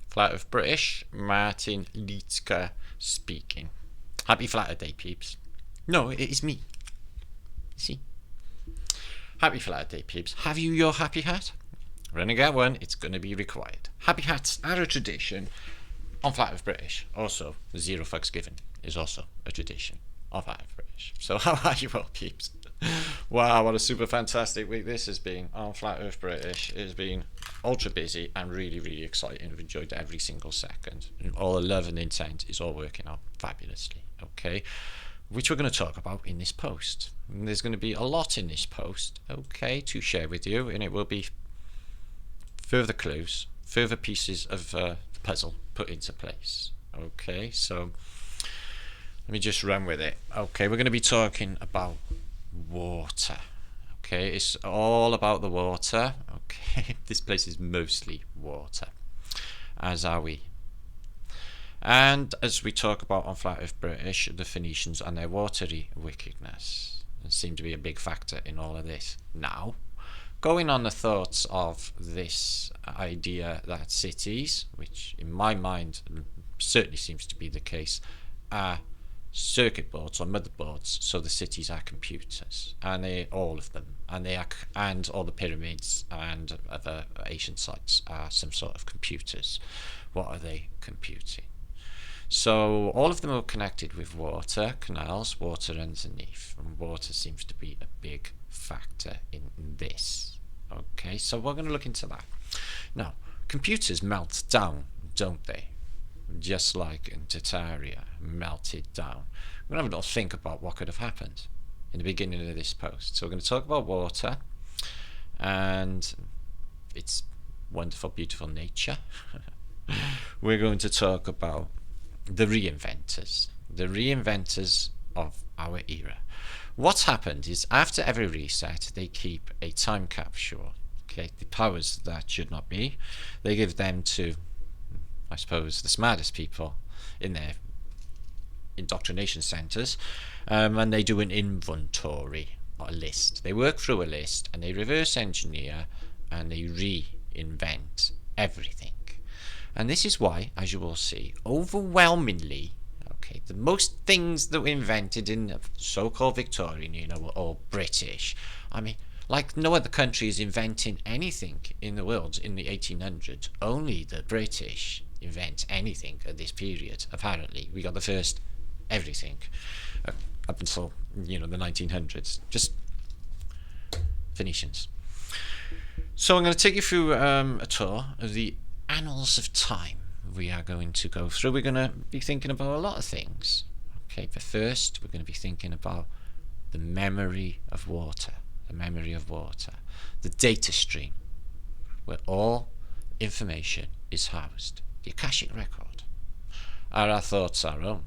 Flat of British, Martin Liedtke speaking. Happy Flatterday, peeps. No, it is me. See? Happy Flatterday, peeps. Have you your happy hat? We're gonna get one. It's gonna be required. Happy hats are a tradition on Flat of British. Also, zero fucks given is also a tradition on Flat of British. So how are you all, peeps? Wow, what a super fantastic week this has been on Flat Earth British. It has been ultra busy and really, really exciting. I've enjoyed every single second. All the love and intent is all working out fabulously, okay? Which we're going to talk about in this post. And there's going to be a lot in this post, okay, to share with you, and it will be further clues, further pieces of the puzzle put into place, okay? So let me just run with it. Okay, we're going to be talking about water. Okay, it's all about the water. Okay, this place is mostly water, as are we. And as we talk about on Flat Earth British, the Phoenicians and their watery wickedness seem to be a big factor in all of this. Now, going on the thoughts of this idea that cities, which in my mind certainly seems to be the case, are circuit boards or motherboards, so the cities are computers, and all of them, and all the pyramids and other ancient sites are some sort of computers. What are they computing? So all of them are connected with water, canals, water underneath, and water seems to be a big factor in this. Okay, so we're going to look into that. Now, computers melt down, don't they? Just like in Tartaria, melted down. We're going to have a little think about what could have happened in the beginning of this post. So we're going to talk about water and its wonderful, beautiful nature. We're going to talk about the reinventors of our era. What's happened is after every reset, they keep a time capsule. Okay, the powers that should not be, they give them to, I suppose, the smartest people in their indoctrination centres, and they do an inventory, or a list. They work through a list and they reverse engineer and they reinvent everything. And this is why, as you will see, overwhelmingly, okay, the most things that were invented in the so-called Victorian era were all British. I mean, like no other country is inventing anything in the world in the 1800s. Only the British invent anything at this period. Apparently, we got the first everything up until the 1900s. Just Phoenicians. So I'm going to take you through a tour of the annals of time. We are going to go through. We're going to be thinking about a lot of things. Okay, but first we're going to be thinking about the memory of water. The memory of water. The data stream, where all information is housed. The Akashic record. Are our thoughts our own?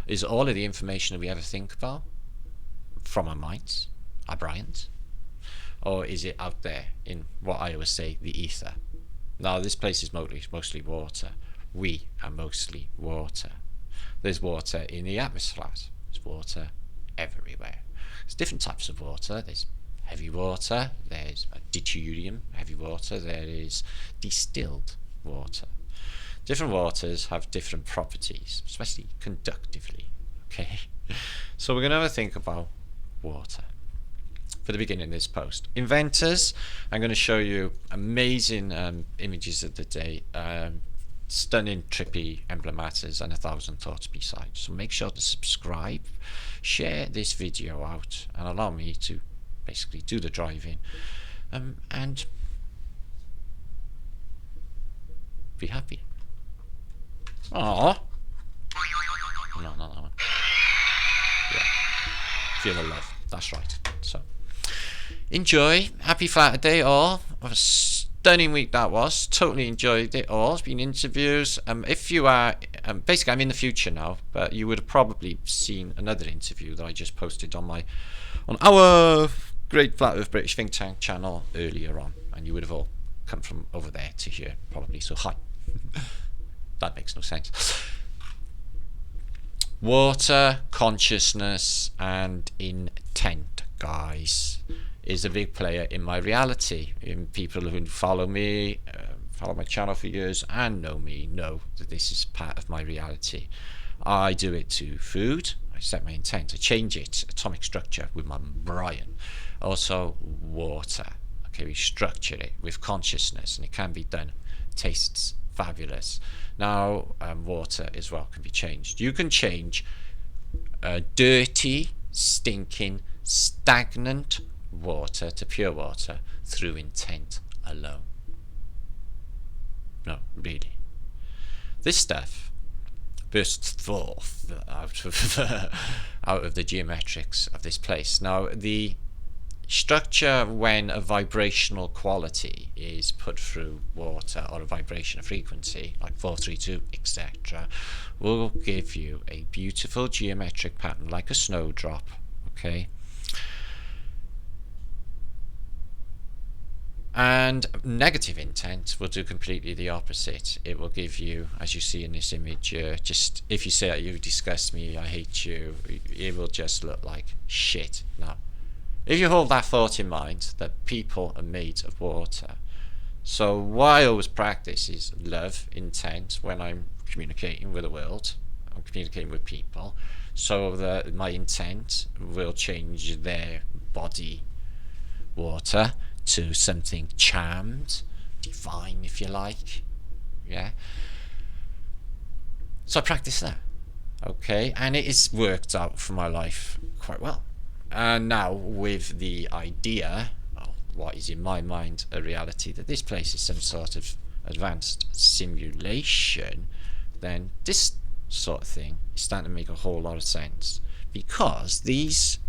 Is all of the information that we ever think about from our minds, our brains? Or is it out there in what I always say, the ether? Now, this place is mostly water. We are mostly water. There's water in the atmosphere. There's water everywhere. There's different types of water. There's heavy water. There's deuterium, heavy water. There is distilled water. Different waters have different properties, especially conductively. Okay, so we're going to have a think about water for the beginning of this post. Inventors, I'm going to show you amazing images of the day, stunning, trippy emblematas, and 1,000 thoughts besides. So make sure to subscribe, share this video out, and allow me to basically do the driving and be happy. Aww. No, not that one. Yeah. Feel the love. That's right. So, enjoy. Happy Flatterday all. What a stunning week that was. Totally enjoyed it all. It's been interviews. If you are, basically I'm in the future now, but you would have probably seen another interview that I just posted on our great Flat Earth British Think Tank channel earlier on, and you would have all come from over there to here probably. So hi. That makes no sense. Water, consciousness, and intent, guys, is a big player in my reality. In people who follow me follow my channel for years and know me know that this is part of my reality. I do it to food. I set my intent. I change its atomic structure with my Brian. Also water. Okay, we structure it with consciousness, and it can be done. Tastes fabulous. Now water as well can be changed. You can change dirty, stinking, stagnant water to pure water through intent alone. No, really. This stuff bursts forth out of the geometrics of this place. Now, the structure when a vibrational quality is put through water, or a vibration, a frequency like 432, etc., will give you a beautiful geometric pattern like a snowdrop. Okay, and negative intent will do completely the opposite. It will give you, as you see in this image, just if you say that you disgust me, I hate you, it will just look like shit. Now, if you hold that thought in mind, that people are made of water, so what I always practice is love, intent, when I'm communicating with the world, I'm communicating with people, so that my intent will change their body water to something charmed, divine, if you like. Yeah. So I practice that. Okay, and it has worked out for my life quite well. And now with the idea, what is in my mind a reality, that this place is some sort of advanced simulation, then this sort of thing is starting to make a whole lot of sense, because these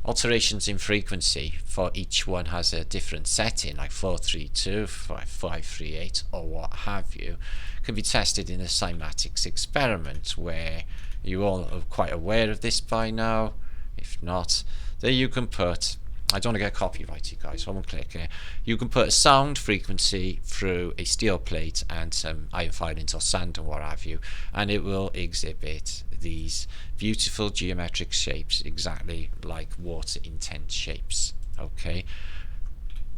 alterations in frequency for each one has a different setting, like 432, 538, or what have you, can be tested in a cymatics experiment, where you all are quite aware of this by now. If not, there you can put, I don't want to get copyrighted, guys, so I won't click here. You can put a sound frequency through a steel plate and some iron filings or sand or what have you, and it will exhibit these beautiful geometric shapes exactly like water intent shapes. Okay,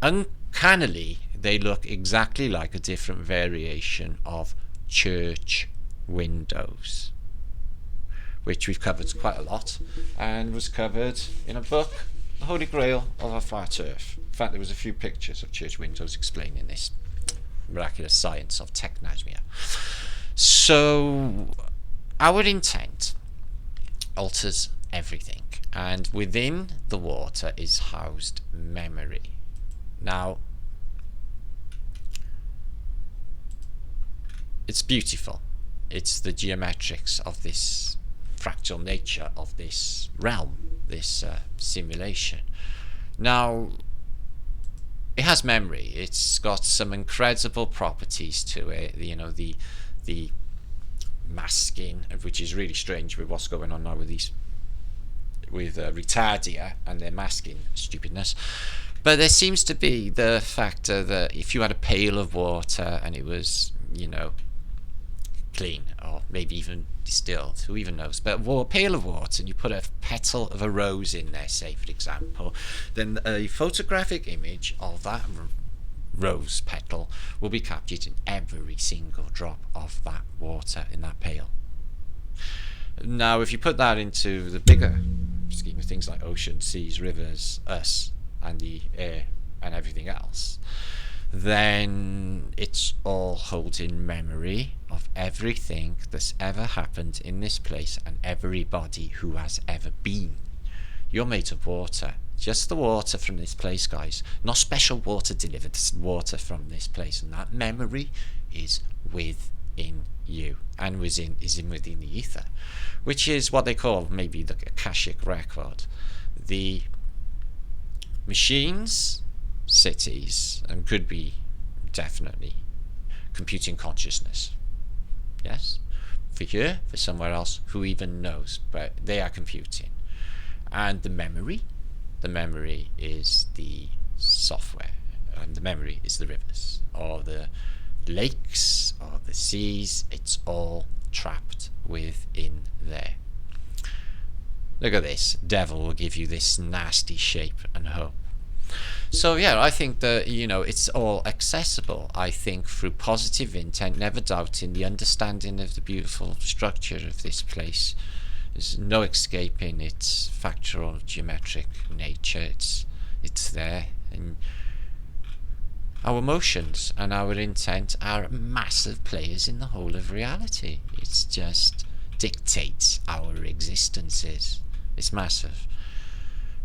uncannily they look exactly like a different variation of church windows, which we've covered quite a lot, and was covered in a book, The Holy Grail of a Flat Earth. In fact, there was a few pictures of church windows explaining this miraculous science of technasmia. So our intent alters everything, and within the water is housed memory. Now, it's beautiful. It's the geometrics of this fractal nature of this realm, this simulation. Now, it has memory. It's got some incredible properties to it. You know, the masking, which is really strange with what's going on now with these, with Retardia and their masking stupidness. But there seems to be the factor that if you had a pail of water and it was, you know, clean, or maybe even distilled, who even knows, but a pail of water and you put a petal of a rose in there, say for example, then a photographic image of that rose petal will be captured in every single drop of that water in that pail. Now if you put that into the bigger scheme of things like oceans, seas, rivers, us, and the air and everything else, then it's all holding memory of everything that's ever happened in this place and everybody who has ever been. You're made of water, just the water from this place, guys, not special water delivered, water from this place, and that memory is within you and within the ether, which is what they call maybe the Akashic record. The machines, cities, and could be definitely computing consciousness. Yes, for here, for somewhere else, who even knows, but they are computing. And the memory is the software, and the memory is the rivers or the lakes or the seas. It's all trapped within there. Look at this. Devil will give you this nasty shape and hope. So yeah, I think that, you know, it's all accessible, I think, through positive intent, never doubting the understanding of the beautiful structure of this place. There's no escaping its factual geometric nature. It's there, and our emotions and our intent are massive players in the whole of reality. It just dictates our existences. It's massive.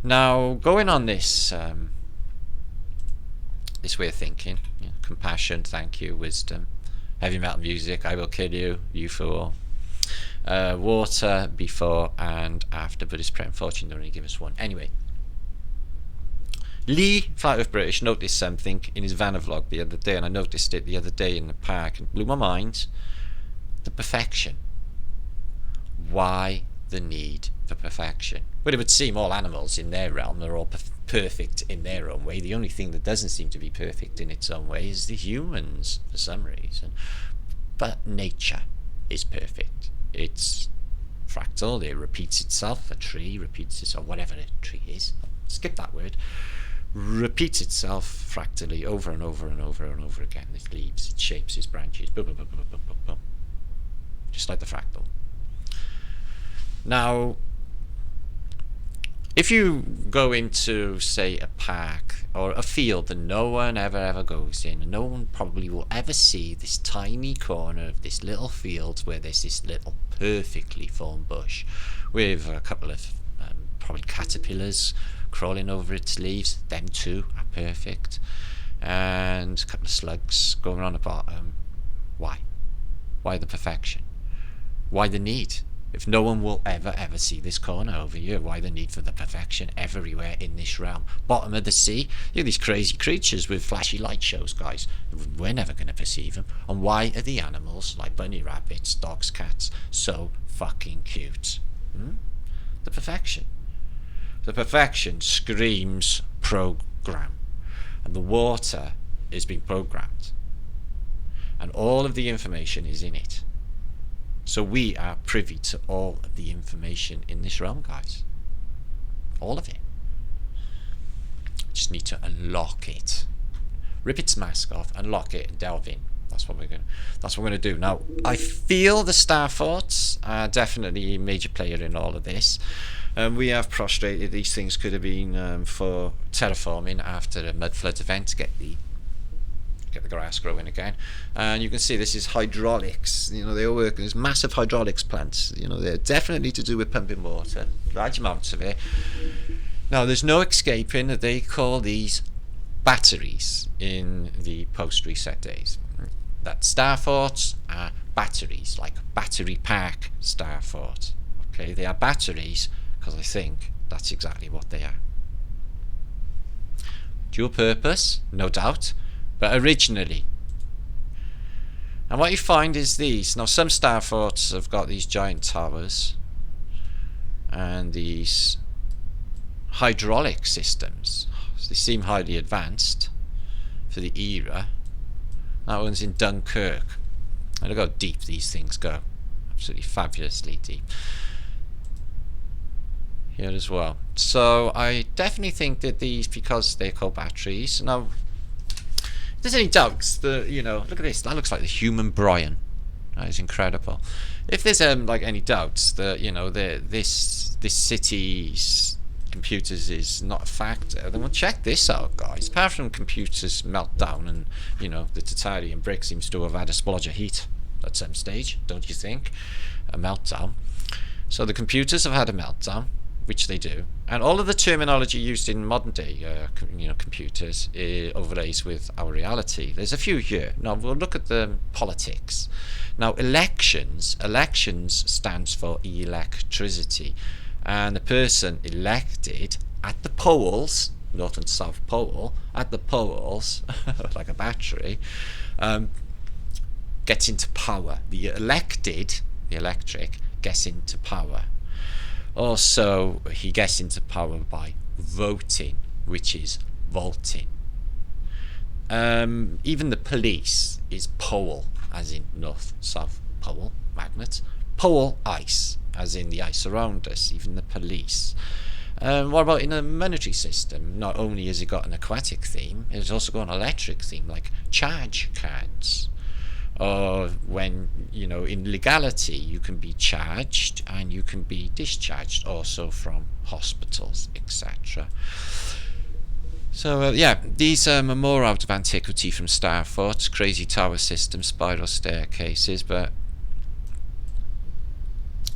Now, going on this this way of thinking, you know, compassion, thank you, wisdom, heavy metal music, I will kill you, you fool, water before and after, but his prayer and fortune don't only give us one. Anyway, Lee, Flat Earth British, noticed something in his Vanna vlog the other day, and I noticed it the other day in the park, and it blew my mind. The perfection. Why the need for perfection? Well, it would seem all animals in their realm, they're all perfect in their own way. The only thing that doesn't seem to be perfect in its own way is the humans, for some reason. But nature is perfect. It's fractal, it repeats itself. A tree repeats itself, whatever a tree is. Skip that word. Repeats itself fractally over and over and over and over again. Its leaves, its shapes, its branches, boom, boom, boom, boom, boom, boom, boom. Just like the fractal. Now, if you go into, say, a park or a field that no one ever goes in, and no one probably will ever see this tiny corner of this little field where there's this little perfectly formed bush with a couple of probably caterpillars crawling over its leaves, them too are perfect, and a couple of slugs going on the bottom. Why? Why the perfection? Why the need? If no one will ever see this corner over here, why the need for the perfection everywhere in this realm? Bottom of the sea, you have these crazy creatures with flashy light shows, guys. We're never going to perceive them. And why are the animals, like bunny rabbits, dogs, cats, so fucking cute? The perfection. The perfection screams program. And the water is being programmed. And all of the information is in it. So we are privy to all of the information in this realm, guys. All of it. Just need to unlock it. Rip its mask off, unlock it, and delve in. That's what we're going to do. Now, I feel the Star Forts are definitely a major player in all of this. We have prostrated. These things could have been for terraforming after a mud flood event to get the grass growing again. And you can see this is hydraulics. You know, they all work. There's massive hydraulics plants. You know, they're definitely to do with pumping water, large amounts of it. Now, there's no escaping that they call these batteries in the post-reset days. That Star Forts are batteries, like battery pack Star Fort. Okay, they are batteries because I think that's exactly what they are. Dual purpose, no doubt. But originally, and what you find is these. Now, some Star Forts have got these giant towers and these hydraulic systems. They seem highly advanced for the era. That one's in Dunkirk. And look how deep these things go. Absolutely fabulously deep. Here as well. So I definitely think that these, because they're called batteries. Now, if there's any doubts that, you know, look at this, that looks like the human Brian. That is incredible. If there's like any doubts that, you know, this city's computers is not a factor, then we'll check this out, guys. Apart from computers melt down, and, you know, the Tartaria brick seems to have had a splodge of heat at some stage, don't you think? A meltdown. So the computers have had a meltdown, which they do, and all of the terminology used in modern day computers overlays with our reality. There's a few here. Now we'll look at the politics. Now, elections stands for electricity, and the person elected at the polls, North and South Pole, at the polls, like a battery, gets into power. The elected, the electric, gets into power. Also, he gets into power by voting, which is vaulting. Even the police is pole, as in North, South Pole, magnet. Pole, ice, as in the ice around us, even the police. What about in a monetary system? Not only has it got an aquatic theme, it's also got an electric theme, like charge cards. Or when, you know, in legality, you can be charged and you can be discharged also from hospitals, etc. So, yeah, these are more out of antiquity from star forts, crazy tower systems, spiral staircases, but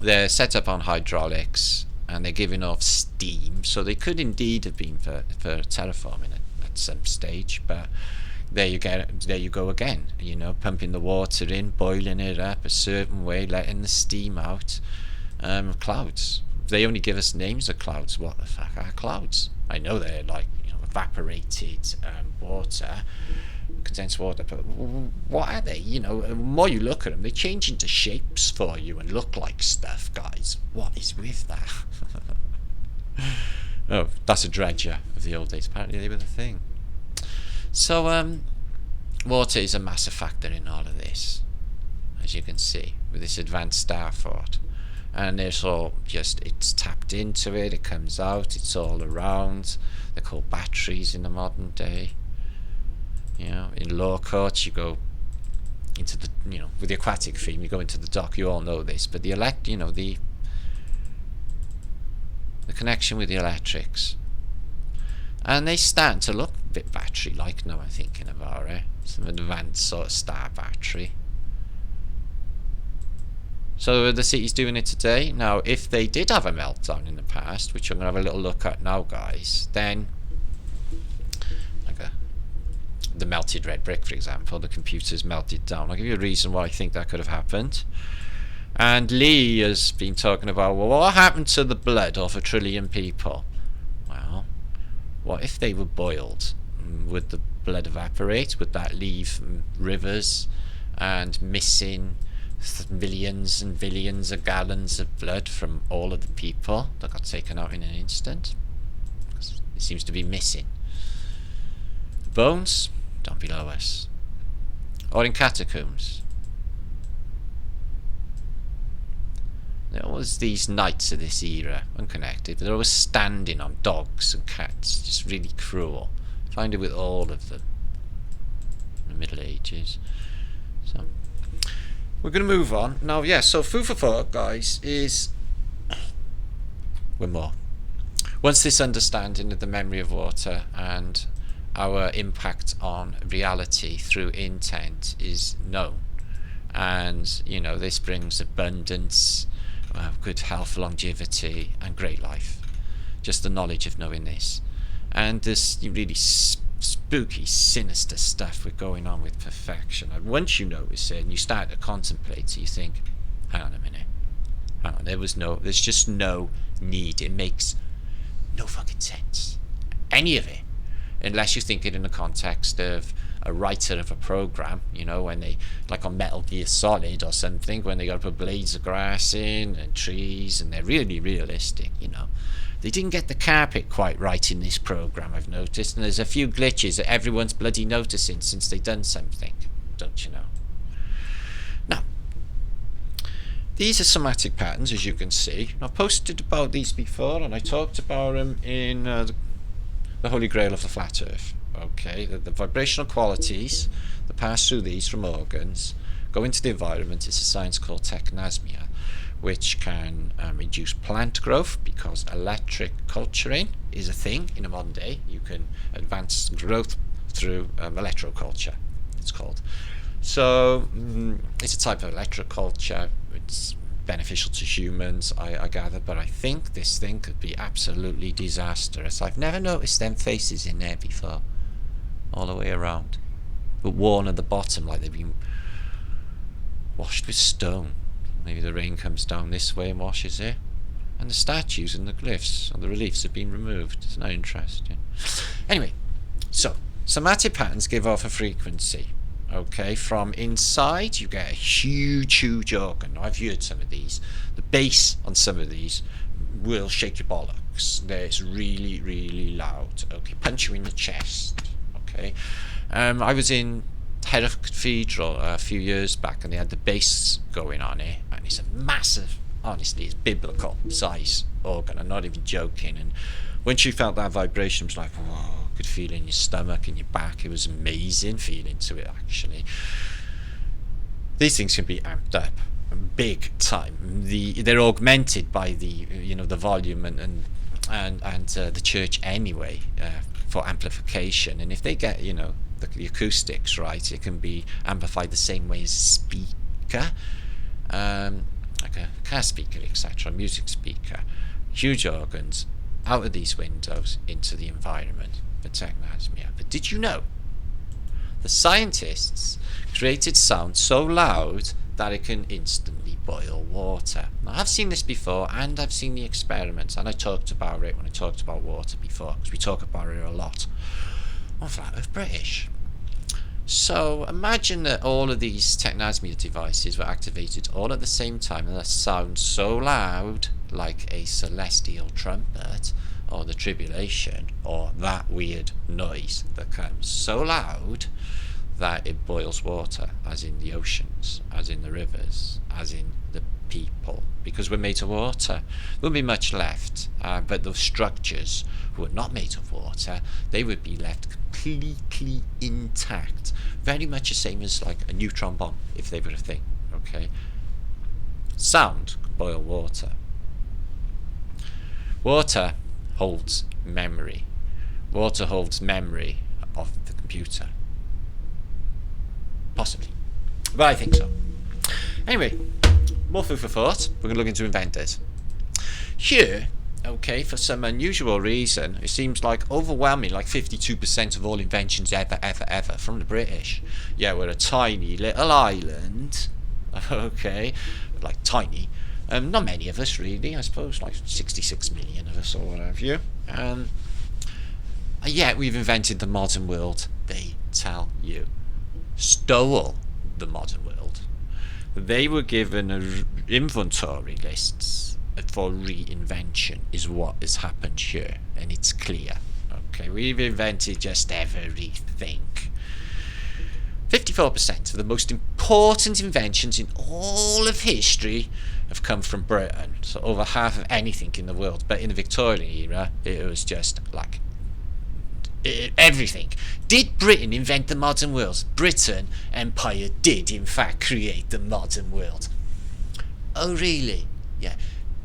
they're set up on hydraulics and they're giving off steam, so they could indeed have been for terraforming at some stage, but there you go again, you know, pumping the water in, boiling it up a certain way, letting the steam out. Clouds, they only give us names of clouds. What the fuck are clouds? I know they're like, you know, evaporated water, condensed water, but what are they? You know, the more you look at them, they change into shapes for you and look like stuff, guys. What is with that? Oh, that's a dredger of the old days. Apparently they were the thing. So, water is a massive factor in all of this, as you can see, with this advanced star fort. And it's all just, it's tapped into it, it comes out, it's all around. They're called batteries in the modern day. You know, in law courts, you go into the, you know, with the aquatic theme, you go into the dock, you all know this, but the the connection with the electrics. And they start to look a bit battery-like now, I'm thinking about it. Some advanced sort of star battery. So the city's doing it today. Now, if they did have a meltdown in the past, which I'm going to have a little look at now, guys, then, like the melted red brick, for example, the computers melted down. I'll give you a reason why I think that could have happened. And Lee has been talking about, well, what happened to the blood of 1 trillion people? Well, what if they were boiled? Would the blood evaporate? Would that leave rivers and missing millions and billions of gallons of blood from all of the people that got taken out in an instant? It seems to be missing. The bones down below us, or in catacombs. There was these knights of this era, unconnected, but they're always standing on dogs and cats, just really cruel. I find it with all of them in the Middle Ages. So we're going to move on now. Yeah, so food for thought, guys, is one more. Once this understanding of the memory of water and our impact on reality through intent is known, and you know, this brings abundance, good health, longevity, and great life. Just the knowledge of knowing this, and this really spooky, sinister stuff we're going on with perfection. And once you notice it and you start to contemplate it, you think, hang on a minute, hang on, there's just no need. It makes no fucking sense, any of it, unless you think it in the context of a writer of a program, you know, when they, like on Metal Gear Solid or something, when they got to put blades of grass in and trees, and they're really realistic, you know. They didn't get the carpet quite right in this program, I've noticed, and there's a few glitches that everyone's bloody noticing since they've done something, don't you know? Now, these are somatic patterns, as you can see. I've posted about these before, and I talked about them in the Holy Grail of the Flat Earth. Okay, the vibrational qualities that pass through these from organs go into the environment. It's a science called technasmia, which can induce plant growth, because electric culturing is a thing in the modern day. You can advance growth through electroculture, it's called. So it's a type of electroculture. It's beneficial to humans, I gather, but I think this thing could be absolutely disastrous. I've never noticed them faces in there before, all the way around, but worn at the bottom like they've been washed with stone. Maybe the rain comes down this way and washes it, and the statues and the glyphs and the reliefs have been removed. It's not interesting. Anyway, so somatic patterns give off a frequency. Okay, from inside you get a huge organ. Now, I've heard some of these. The bass on some of these will shake your bollocks. It's really loud. Okay, punch you in the chest. Okay, I was in Hereford Cathedral a few years back, and they had the bass going on it, and it's a massive, honestly, it's biblical size organ. I'm not even joking. And when she felt that vibration, it was like, whoa, could feel it in your stomach and your back. It was amazing feeling to it, actually. These things can be amped up big time. They're augmented by the the volume and the church anyway, for amplification. And if they get the acoustics right, it can be amplified the same way as a speaker, like a car speaker, etc., music speaker. Huge organs out of these windows into the environment for technosmia. But did you know the scientists created sound so loud that it can instantly boil water? Now, I've seen this before, and I've seen the experiments, and I talked about it when I talked about water before, because we talk about it a lot on Flat Earth British. So imagine that all of these technosmia devices were activated all at the same time, and that sounds so loud, like a celestial trumpet, or the tribulation, or that weird noise that comes so loud that it boils water, as in the oceans, as in the rivers, as in the people, because we're made of water. There wouldn't be much left, but those structures who are not made of water, they would be left completely intact, very much the same as like a neutron bomb, if they were a thing. Okay, sound can boil water. Water holds memory. Water holds memory of the computer. Possibly. But I think so. Anyway, more food for thought. We're going to look into inventors. Here, okay, for some unusual reason, it seems like overwhelming, like 52% of all inventions ever from the British. Yeah, we're a tiny little island. Okay, like tiny. Not many of us, really. I suppose like 66 million of us or what have you. Yet we've invented the modern world, they tell you. Stole the modern world. They were given inventory lists for reinvention, is what has happened here, and it's clear. Okay, we've invented just everything. 54% of the most important inventions in all of history have come from Britain. So over half of anything in the world. But in the Victorian era, it was just like everything. Did Britain invent the modern world? Britain Empire did in fact create the modern world. Oh really? Yeah.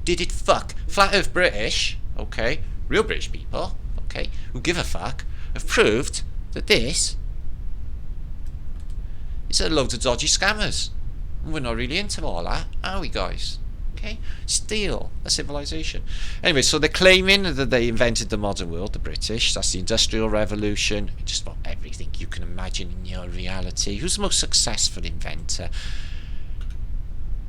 Did it fuck? Flat Earth British, okay, real British people, okay, who give a fuck, have proved that this is a load of dodgy scammers. We're not really into all that, are we, guys? Okay, steal a civilization. Anyway, so they're claiming that they invented the modern world, the British. That's the Industrial Revolution, just about everything you can imagine in your reality. Who's the most successful inventor?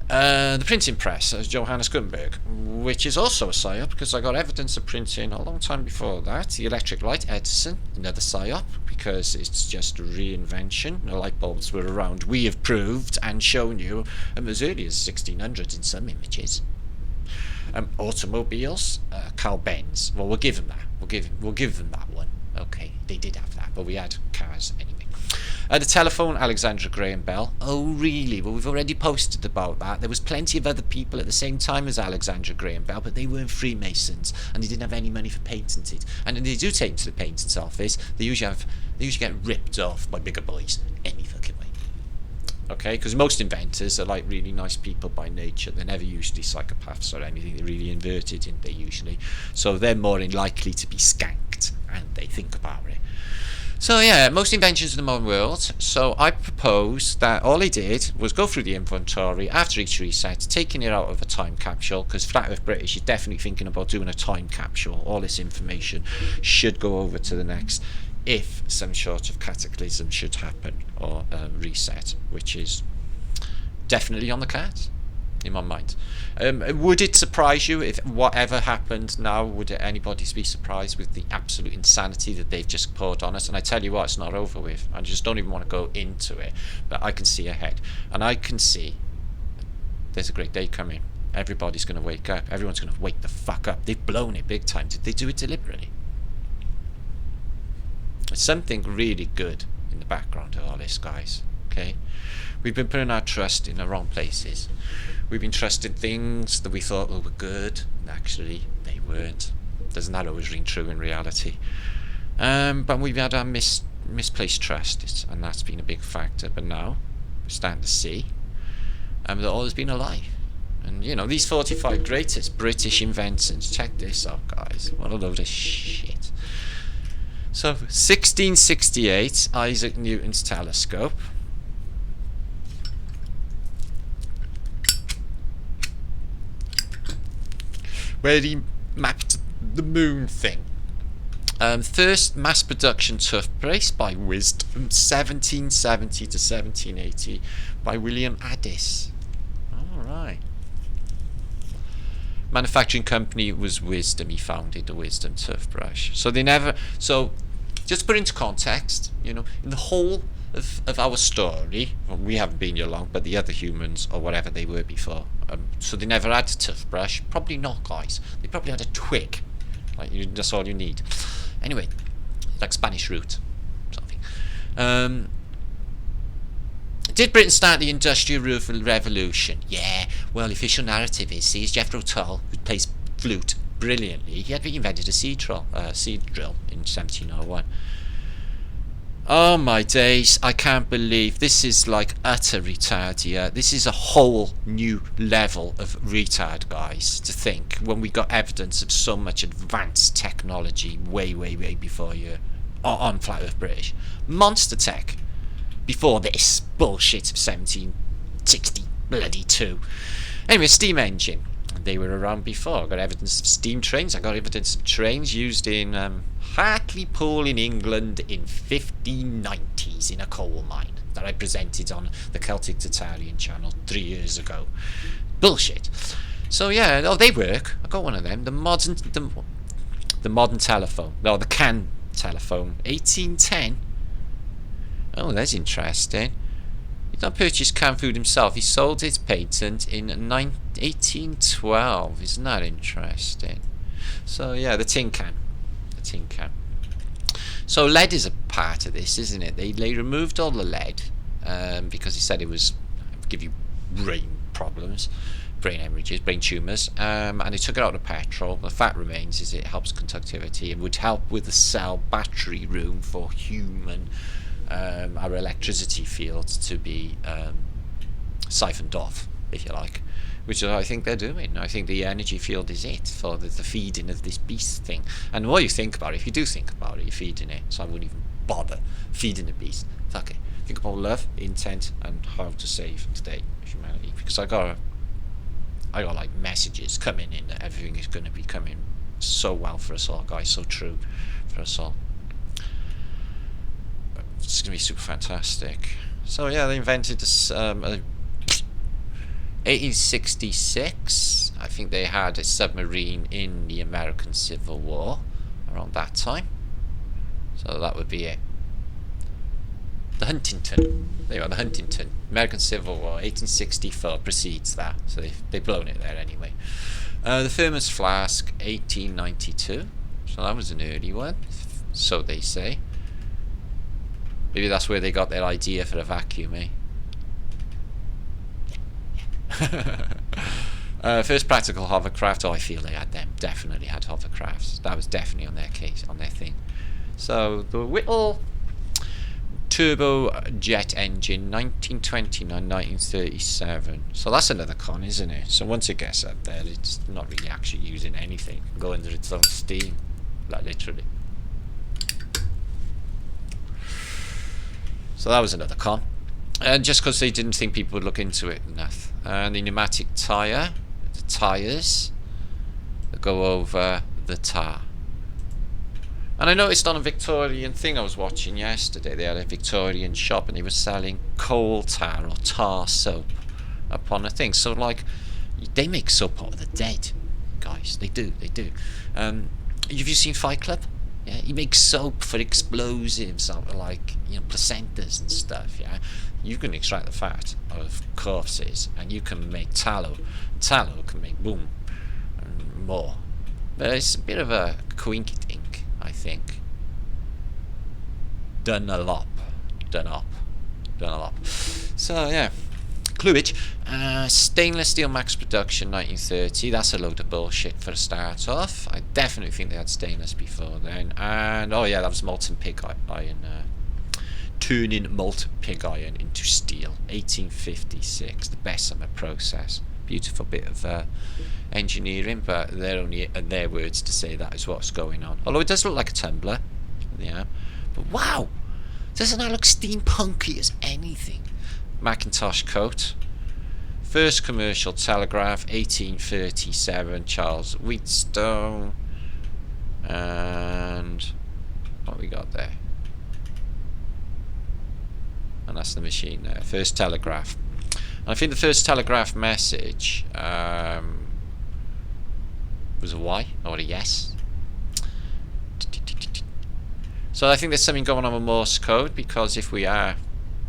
The printing press, Johannes Gutenberg, which is also a psyop, because I got evidence of printing a long time before that. The electric light, Edison, another psyop, because it's just a reinvention. The light bulbs were around. We have proved and shown you as early as 1600 in some images. Automobiles, Carl Benz. Well, we'll give them that. We'll give them that one. Okay, they did have that, but we had cars anyway. The telephone, Alexander Graham Bell. Oh really? Well, we've already posted about that. There was plenty of other people at the same time as Alexander Graham Bell, but they weren't Freemasons and they didn't have any money for patenting it. And when they do take them to the patents office, they usually get ripped off by bigger boys any fucking way. Okay, because most inventors are like really nice people by nature. They're never usually psychopaths or anything. They're really inverted, aren't they, usually? So they're more likely to be skanked, and they think about it. So yeah, most inventions of the modern world. So I propose that all he did was go through the inventory after each reset, taking it out of a time capsule, because Flat Earth British is definitely thinking about doing a time capsule. All this information should go over to the next, if some sort of cataclysm should happen, or reset, which is definitely on the cards in my mind. Would it surprise you if whatever happened now, would anybody be surprised with the absolute insanity that they've just poured on us? And I tell you what, it's not over with. I just don't even want to go into it, but I can see ahead, and I can see there's a great day coming. Everybody's going to wake up. Everyone's going to wake the fuck up. They've blown it big time. Did they do it deliberately? There's something really good in the background of all this, guys. Okay, we've been putting our trust in the wrong places. We've been trusting things that we thought were good, and actually they weren't. Doesn't that always ring true in reality? But we've had our misplaced trust, and that's been a big factor. But now we're starting to see that all has been a lie. And you know, these 45 greatest British inventions, check this out, guys. What a load of shit. So 1668, Isaac Newton's telescope. Where he mapped the moon thing. First mass production toothpaste by Wisdom, 1770 to 1780, by William Addis. Alright. Manufacturing company was Wisdom. He founded the Wisdom toothbrush. So they never. So just put into context, you know, in the whole of our story, well, we haven't been here long, but the other humans or whatever they were before. So they never had a toothbrush. Probably not, guys. They probably had a twig. Like that's all you need. Anyway, like Spanish root, something. Did Britain start the Industrial Revolution? Yeah. Well, the official narrative is Jethro Tull, who plays flute brilliantly. He had invented a seed drill in 1701. Oh my days, I can't believe this is like utter retard here. This is a whole new level of retard, guys, to think when we got evidence of so much advanced technology way before you on Flat Earth British. Monster tech before this bullshit of 1762. Anyway, steam engine. They were around before. I got evidence of steam trains. I got evidence of trains used in Hartlepool in England in 1590s in a coal mine that I presented on the Celtic Tartaria channel 3 years ago. Bullshit. So yeah, oh, they work. I got one of them. The modern telephone. No, the can telephone. 1810. Oh, that's interesting. He didn't purchase canned food himself. He sold his patent in 1812. Isn't that interesting? So yeah, the tin can. So lead is a part of this, isn't it? They removed all the lead because he said it was give you brain problems, brain hemorrhages, brain tumours, and they took it out of petrol. The fact remains is it helps conductivity and would help with the cell battery room for human our electricity field to be siphoned off, if you like, which I think they're doing. I think the energy field is it for the feeding of this beast thing. And the more you think about it, if you do think about it, you're feeding it. So I wouldn't even bother feeding the beast. Fuck it. Think about love, intent, and how to save today humanity. Because I got like messages coming in that everything is going to be coming so well for us all, guys. So true for us all. It's going to be super fantastic. So yeah, they invented this 1866. I think they had a submarine in the American Civil War around that time. So that would be it. The Huntington. There you are, the Huntington. American Civil War, 1864 precedes that. So they've blown it there anyway. The Firmus Flask, 1892. So that was an early one, so they say. Maybe that's where they got their idea for a vacuum, eh? First practical hovercraft. Oh, I feel they had them. Definitely had hovercrafts. That was definitely on their case, on their thing. So the Whittle turbo jet engine, 1929, 1937. So that's another con, isn't it? So once it gets up there, it's not really actually using anything. Go under its own steam, like literally. So that was another con. And just because they didn't think people would look into it enough. And the pneumatic tyre, the tyres that go over the tar. And I noticed on a Victorian thing I was watching yesterday, they had a Victorian shop and they were selling coal tar or tar soap upon a thing. So like, they make soap out of the dead, guys. They do. Have you seen Fight Club? Yeah, he makes soap for explosives out of like, you know, placentas and stuff. Yeah, you can extract the fat of corpses and you can make tallow. Tallow can make boom and more. But it's a bit of a quinky dink, I think. Done a lot. So yeah, Cluage. Stainless steel max production 1930. That's a load of bullshit for a start off. I definitely think they had stainless before then. And oh yeah, that was molten pig iron. Turning molten pig iron into steel. 1856. The Bessemer process. Beautiful bit of engineering, but they're only their words to say that is what's going on. Although it does look like a tumbler. Yeah. But wow! Doesn't that look steampunky as anything? Macintosh coat. First commercial telegraph, 1837, Charles Wheatstone. And what we got there? And that's the machine there. First telegraph. And I think the first telegraph message was a Y or a yes. So I think there's something going on with Morse code, because if we are,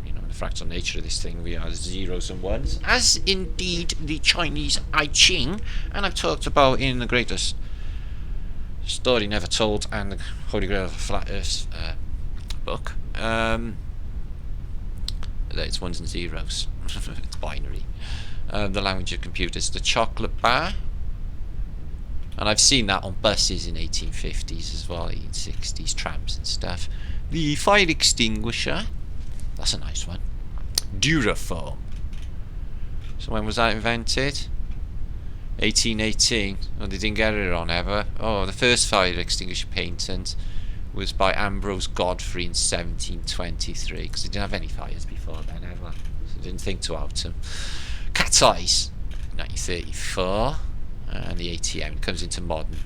the fractal nature of this thing, we are zeros and ones, as indeed the Chinese I Ching, and I've talked about in the greatest story never told and the Holy Grail of Flat Earth book. It's ones and zeros. It's binary. The language of computers. The chocolate bar. And I've seen that on buses in 1850s as well, 1860s, trams and stuff. The fire extinguisher. That's a nice one. Durafoam. So when was that invented? 1818. Oh, they didn't get it on ever. Oh, the first fire extinguisher patent was by Ambrose Godfrey in 1723, because they didn't have any fires before then ever. So they didn't think to out them. Cat's eyes. 1934. And the ATM comes into modern.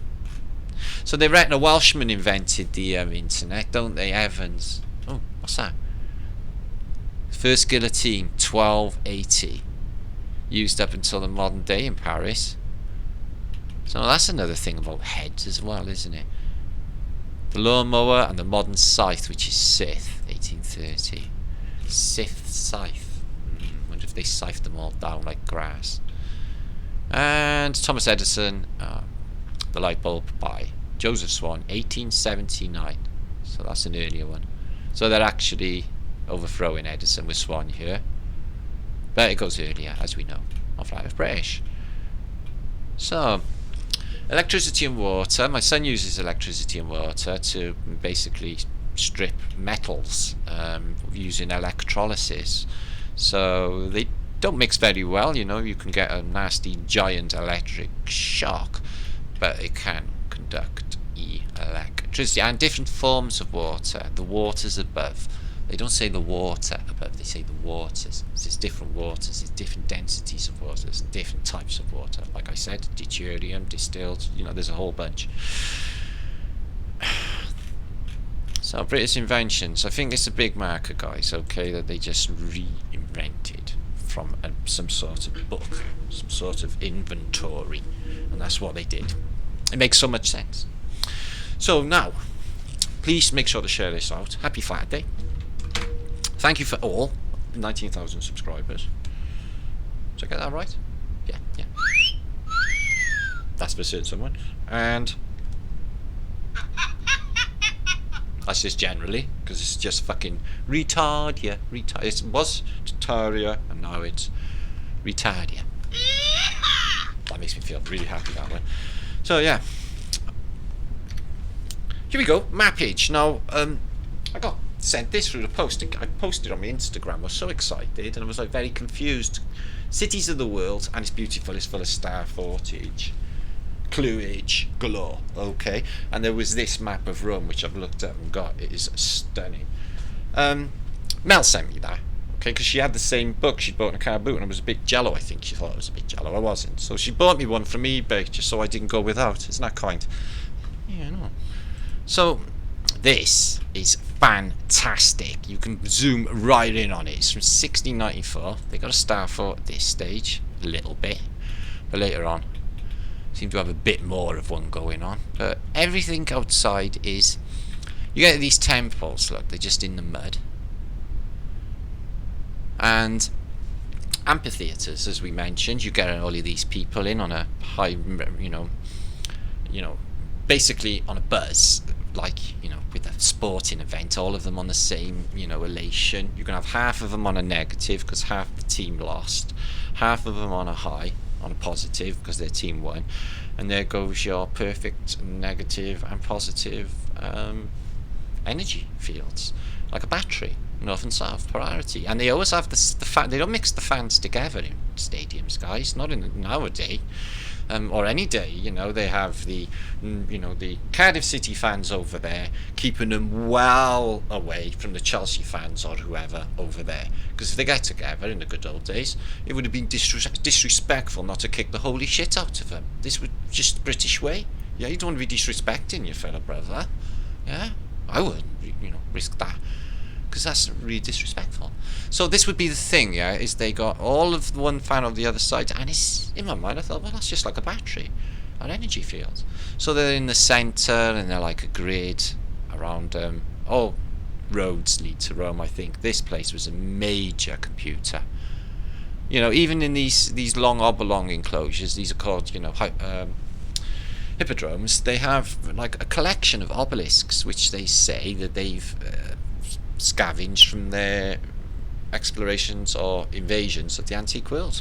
So they reckon a Welshman invented the internet, don't they? Evans. Oh, what's that? First guillotine, 1280. Used up until the modern day in Paris. So that's another thing about heads as well, isn't it? The lawnmower and the modern scythe, which is scythe, 1830. Scythe. Wonder if they scythed them all down like grass. And Thomas Edison, the light bulb by Joseph Swan, 1879. So that's an earlier one. So they're actually overthrowing Edison with Swan here. But it goes earlier, as we know, on Flat Earth British. So, electricity and water. My son uses electricity and water to basically strip metals using electrolysis. So they don't mix very well, you can get a nasty giant electric shock, but it can conduct electricity. And different forms of water. The waters above. They don't say the water above, they say the waters. There's different waters, there's different densities of waters, different types of water. Like I said, deuterium, distilled, there's a whole bunch. So, British inventions. I think it's a big marker, guys, okay, that they just reinvented from some sort of book, some sort of inventory, and that's what they did. It makes so much sense. So now, please make sure to share this out. Happy Flatterday. Thank you for all 19,000 subscribers. Did I get that right? Yeah. That's for certain someone. And that's just generally, because it's just fucking Retardia. It was Tartaria, and now it's Retardia. That makes me feel really happy, that one. So yeah, here we go. Mappage. Now, I got sent this through the post. I posted on my Instagram. I was so excited, and I was like very confused. Cities of the world, and it's beautiful. It's full of star footage. Cluage galore, okay, and there was this map of Rome which I've looked at and got. It is stunning. Mel sent me that, okay, because she had the same book she bought in a car boot, and I was a bit jello. I think she thought I was a bit jello. I wasn't, so she bought me one from eBay just so I didn't go without. Isn't that kind? Yeah, no. So this is fantastic. You can zoom right in on it. It's from 1694. They got a star fort at this stage, a little bit, but later on seem to have a bit more of one going on. But everything outside is, you get these temples, look, they're just in the mud. And amphitheatres, as we mentioned, you get all of these people in on a high, basically on a buzz, like, with a sporting event, all of them on the same, elation. You can have half of them on a negative, because half the team lost, half of them on a high, on a positive because their team won, and there goes your perfect negative and positive energy fields, like a battery, north and south polarity. And they always have the they don't mix the fans together in stadiums, guys, not in nowadays. Or any day, you know, they have the Cardiff City fans over there, keeping them well away from the Chelsea fans or whoever over there. Because if they get together in the good old days, it would have been disrespectful not to kick the holy shit out of them. This was just the British way. Yeah, you don't want to be disrespecting your fellow brother. Yeah, I wouldn't, risk that. Because that's really disrespectful. So this would be the thing, yeah, is they got all of the one fan on the other side, and it's, in my mind I thought, well, that's just like a battery, an energy field. So they're in the centre, and they're like a grid around, all roads lead to Rome, I think. This place was a major computer. Even in these long oblong enclosures, these are called, hippodromes, they have like a collection of obelisks, which they say that they've scavenged from their explorations or invasions of the antique world,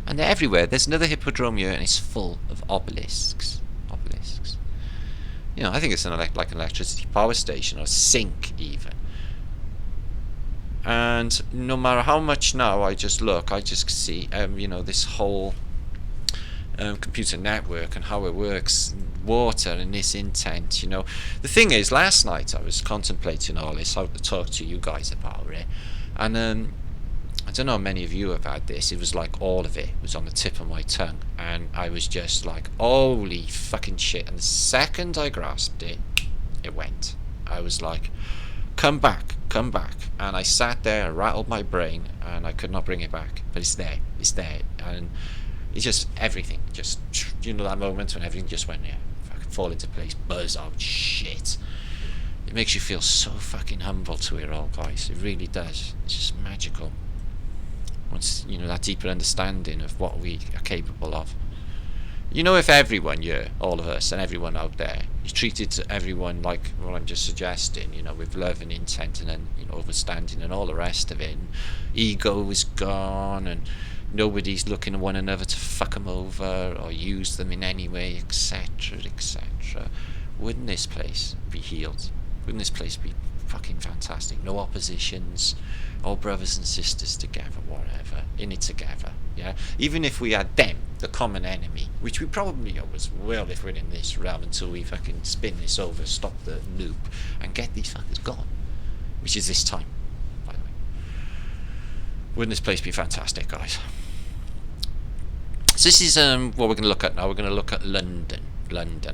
and they're everywhere. There's another hippodrome here, and it's full of obelisks. I think it's like an electricity power station or a sink even. And no matter how much now I just see this whole computer network and how it works, water and this intent. The thing is, last night I was contemplating all this, how to talk to you guys about it, and I don't know how many of you have had this. It was like all of it was on the tip of my tongue, and I was just like, holy fucking shit. And the second I grasped it, it went. I was like, come back. And I sat there and rattled my brain, and I could not bring it back, but it's there, and it's just everything, just, that moment when everything just went, fucking fall into place, buzz out, shit. It makes you feel so fucking humble to it all, guys. It really does. It's just magical. Once, that deeper understanding of what we are capable of. If everyone, all of us and everyone out there, you treated everyone like what I'm just suggesting, with love and intent and then, understanding and all the rest of it, and ego is gone, and nobody's looking at one another to fuck them over or use them in any way, etc., etc. Wouldn't this place be healed? Wouldn't this place be fucking fantastic? No oppositions, all brothers and sisters together, whatever, in it together, yeah? Even if we had them, the common enemy, which we probably always will if we're in this realm, until we fucking spin this over, stop the loop, and get these fuckers gone, which is this time, by the way. Wouldn't this place be fantastic, guys? So this is what we're going to look at now. We're going to look at London.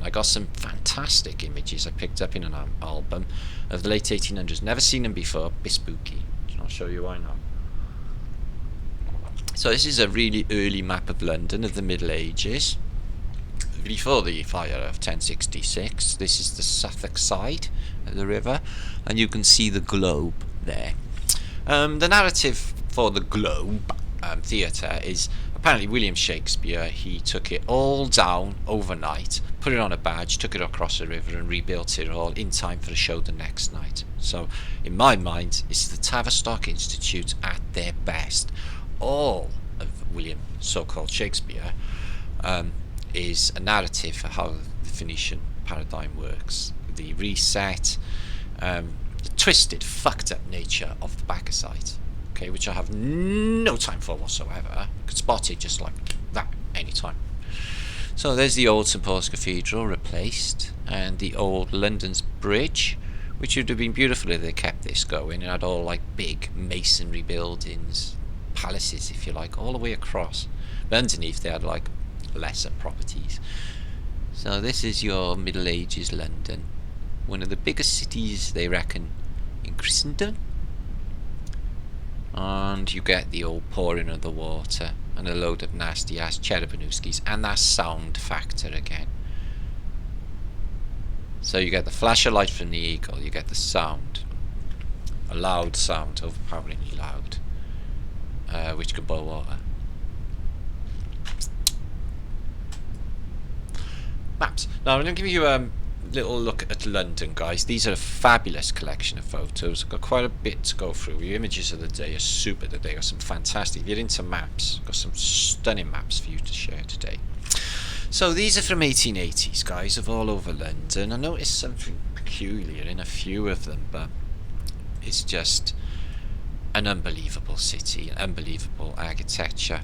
I got some fantastic images I picked up in an album of the late 1800s. Never seen them before. Bit spooky. I'll show you why now. So this is a really early map of London of the Middle Ages, before the fire of 1066. This is the Suffolk side of the river, and you can see the globe there. The narrative for the Globe theatre is apparently William Shakespeare. He took it all down overnight, put it on a badge, took it across the river and rebuilt it all in time for the show the next night. So in my mind, it's the Tavistock Institute at their best. All of William so-called Shakespeare is a narrative for how the Phoenician paradigm works. The reset, the twisted, fucked up nature of the Bacchusite, okay, which I have no time for whatsoever. I could spot it just like that anytime. So there's the old St Paul's Cathedral replaced, and the old London's Bridge, which would have been beautiful if they kept this going and had all like big masonry buildings, palaces if you like, all the way across. But underneath they had like lesser properties. So this is your Middle Ages London, one of the biggest cities they reckon in Christendom. And you get the old pouring of the water and a load of nasty ass Cherubinuskis, and that sound factor again. So you get the flash of light from the eagle, you get the sound, a loud sound, overpoweringly loud, which can boil water. Maps. Now I'm going to give you little look at London, guys. These are a fabulous collection of photos. I've got quite a bit to go through. The images of the day are super today. Got some fantastic. If you're into maps, got some stunning maps for you to share today. So these are from 1880s, guys, of all over London. I noticed something peculiar in a few of them, but it's just an unbelievable city, unbelievable architecture.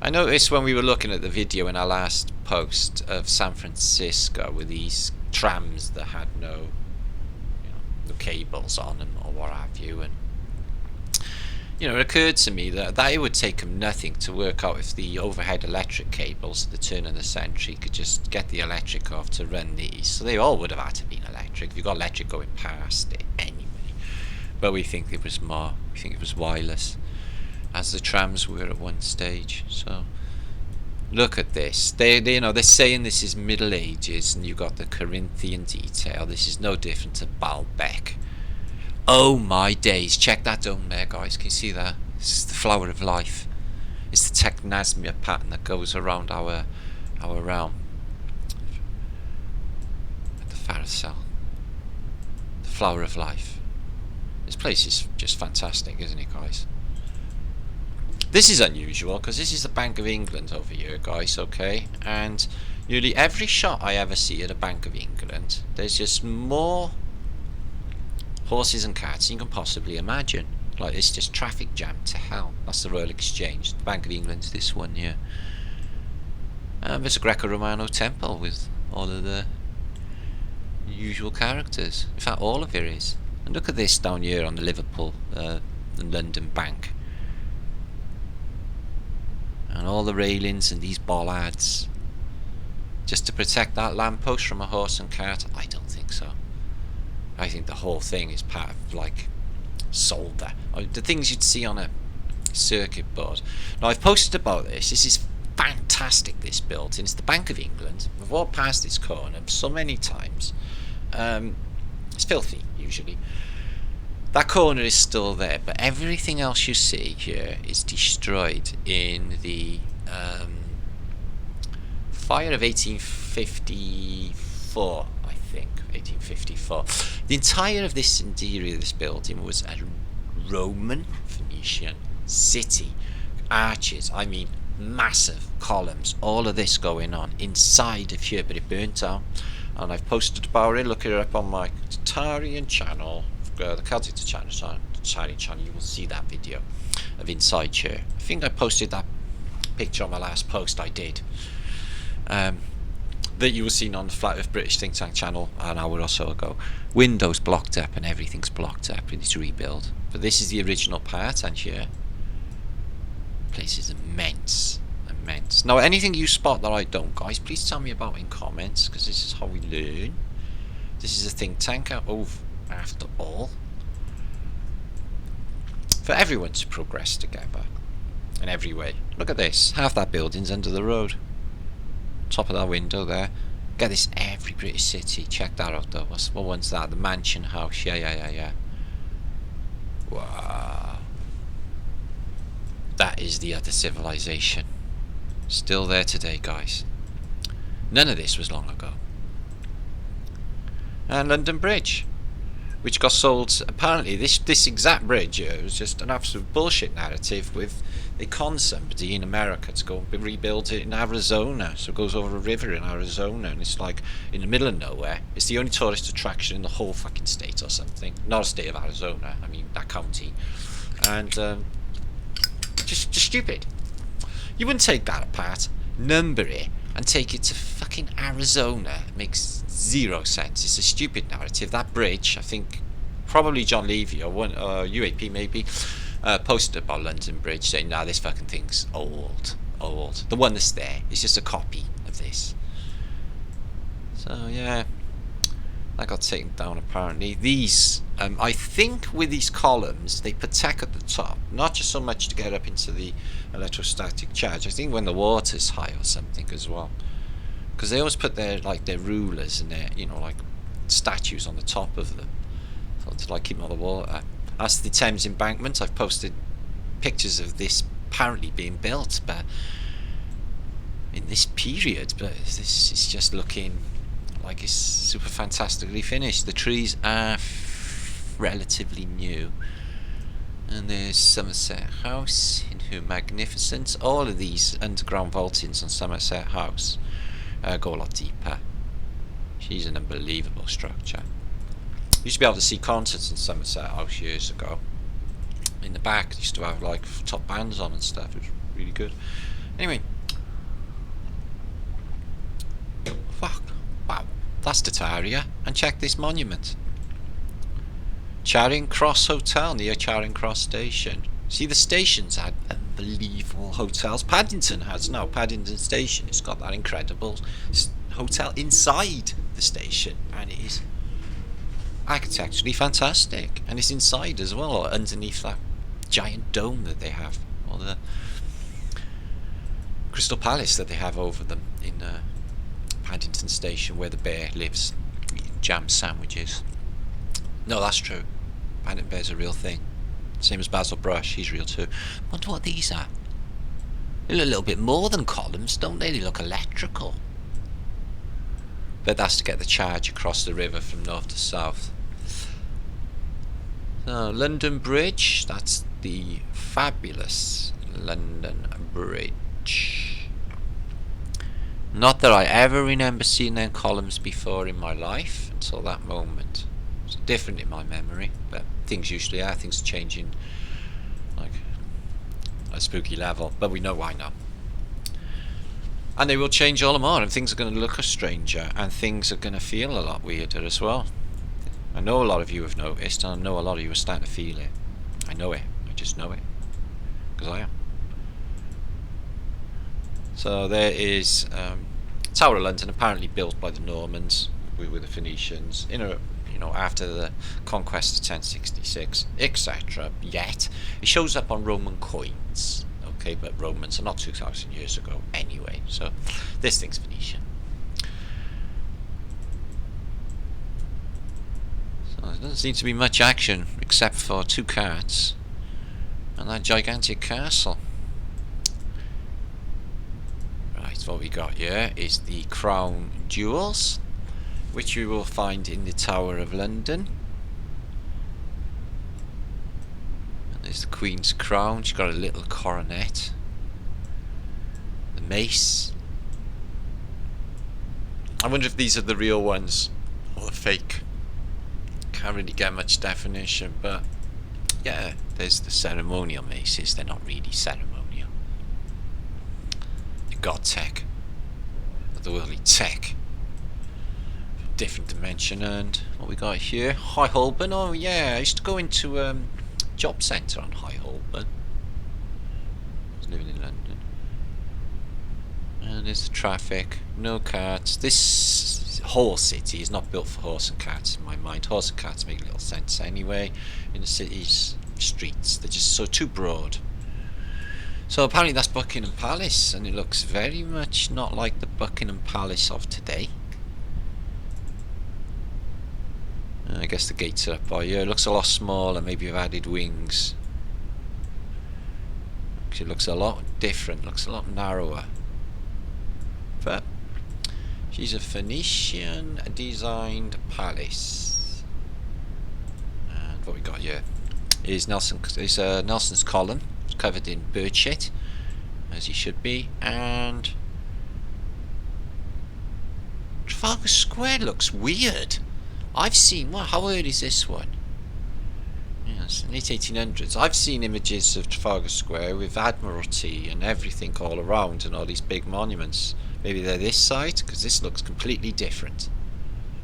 I noticed when we were looking at the video in our last post of San Francisco with these trams that had no cables on them or what have you, and it occurred to me that it would take them nothing to work out if the overhead electric cables at the turn of the century could just get the electric off to run these. So they all would have had to be electric. If you got electric going past it anyway, but we think it was more. We think it was wireless, as the trams were at one stage. So look at this. They're saying this is Middle Ages, and you've got the Corinthian detail. This is no different to Baalbek. Oh my days! Check that dome there, guys. Can you see that? This is the flower of life. It's the Technasmia pattern that goes around our realm. The Pharisal. The flower of life. This place is just fantastic, isn't it, guys? This is unusual because this is the Bank of England over here, guys, okay? And nearly every shot I ever see at a Bank of England, there's just more horses and carts than you can possibly imagine. Like, it's just traffic jam to hell. That's the Royal Exchange. The Bank of England's this one here. There's a Greco-Romano temple with all of the usual characters. In fact, all of it is. And look at this down here on the Liverpool and London Bank. And all the railings and these bollards. Just to protect that lamppost from a horse and cart? I don't think so. I think the whole thing is part of, like, solder. The things you'd see on a circuit board. Now, I've posted about this. This is fantastic, this building. It's the Bank of England. We've walked past this corner so many times. It's filthy, usually. That corner is still there, but everything else you see here is destroyed in the fire of 1854, I think. 1854. The entire of this interior of this building was a Roman Phoenician city. Arches, I mean massive columns, all of this going on inside of here, but it burnt down. And I've posted about it. Look it up on my Tartaria channel, the Celtic Tartaria channel. You will see that video of inside here. I think I posted that picture on my last post. I did. That you were seen on the FEB British Think Tank channel an hour or so ago. Windows blocked up and everything's blocked up. We need to rebuild. But this is the original part, and here, the place is immense. Immense. Now, anything you spot that I don't, guys, please tell me about in comments, because this is how we learn. This is a think tank, after all, for everyone to progress together in every way. Look at this. Half that building's under the road. Top of that window there. Get this, every British city. Check that out though. What one's that? The Mansion House. Yeah. Wow. That is the other civilization. Still there today, guys. None of this was long ago. And London Bridge, which got sold. Apparently this exact bridge here was just an absolute bullshit narrative. With they con somebody in America to go and rebuild it in Arizona, so it goes over a river in Arizona, and it's like in the middle of nowhere. It's the only tourist attraction in the whole fucking state or something. Not a state of Arizona, I mean that county. And just stupid. You wouldn't take that apart, number it, and take it to fucking Arizona. It makes zero sense. It's a stupid narrative. That bridge, I think, probably John Levy or one UAP maybe, posted about London Bridge saying, "Nah, this fucking thing's old. The one that's there is just a copy of this." So yeah, that got taken down apparently. These, I think, with these columns, they protect at the top, not just so much to get up into the electrostatic charge. I think when the water's high or something as well, because they always put their rulers and their like statues on the top of them, so to like keep them on the water. As the Thames embankment, I've posted pictures of this apparently being built, but in this period, but this is just looking like it's super fantastically finished. The trees are relatively new. And there's Somerset House, magnificent. All of these underground vaultings on Somerset House go a lot deeper. She's an unbelievable structure. Used to be able to see concerts in Somerset House years ago. In the back, they used to have like top bands on and stuff. It was really good. Anyway, fuck, wow, that's Tartaria. And check this monument. Charing Cross Hotel near Charing Cross Station. See, the stations had unbelievable hotels. Paddington has now. Paddington Station. It's got that incredible hotel inside the station, and it is architecturally fantastic. And it's inside as well, or underneath that giant dome that they have, or the Crystal Palace that they have over them in Paddington Station, where the bear lives, eating jam sandwiches. No, that's true. Paddington Bear's a real thing. Same as Basil Brush, he's real too. I wonder what these are. They look a little bit more than columns, don't they? They look electrical. But that's to get the charge across the river from north to south. So, London Bridge, that's the fabulous London Bridge. Not that I ever remember seeing them columns before in my life until that moment. It's different in my memory, but things usually are. Things are changing like a spooky level, but we know why now. And they will change all the more, and things are going to look a stranger, and things are going to feel a lot weirder as well. I know a lot of you have noticed, and I know a lot of you are starting to feel it. I know it. I just know it. Because I am. So there is Tower of London, apparently built by the Normans with the Phoenicians, after the conquest of 1066, etc. Yet it shows up on Roman coins. Okay, but Romans are not 2,000 years ago anyway. So this thing's Phoenician. So there doesn't seem to be much action except for two carts and that gigantic castle. Right, what we got here is the crown jewels, which we will find in the Tower of London. And there's the Queen's crown. She's got a little coronet. The mace. I wonder if these are the real ones or the fake. Can't really get much definition, but yeah, there's the ceremonial maces. They're not really ceremonial. The god tech, otherworldly tech, different dimension. And what we got here, High Holborn. Oh yeah, I used to go into job centre on High Holborn. I was living in London. And there's the traffic, no carts. This whole city is not built for horse and carts in my mind. Horse and carts make little sense anyway in the city's streets. They're just so too broad. So apparently that's Buckingham Palace, and it looks very much not like the Buckingham Palace of today. I guess the gates are up by here. It looks a lot smaller. Maybe you've added wings. It looks a lot different. Looks a lot narrower. But she's a Phoenician designed palace. And what we got here is Nelson's column. It's covered in bird shit, as he should be. And Trafalgar Square looks weird. I've seen, how old is this one? Yes, late 1800s. I've seen images of Trafalgar Square with Admiralty and everything all around and all these big monuments. Maybe they're this side, because this looks completely different.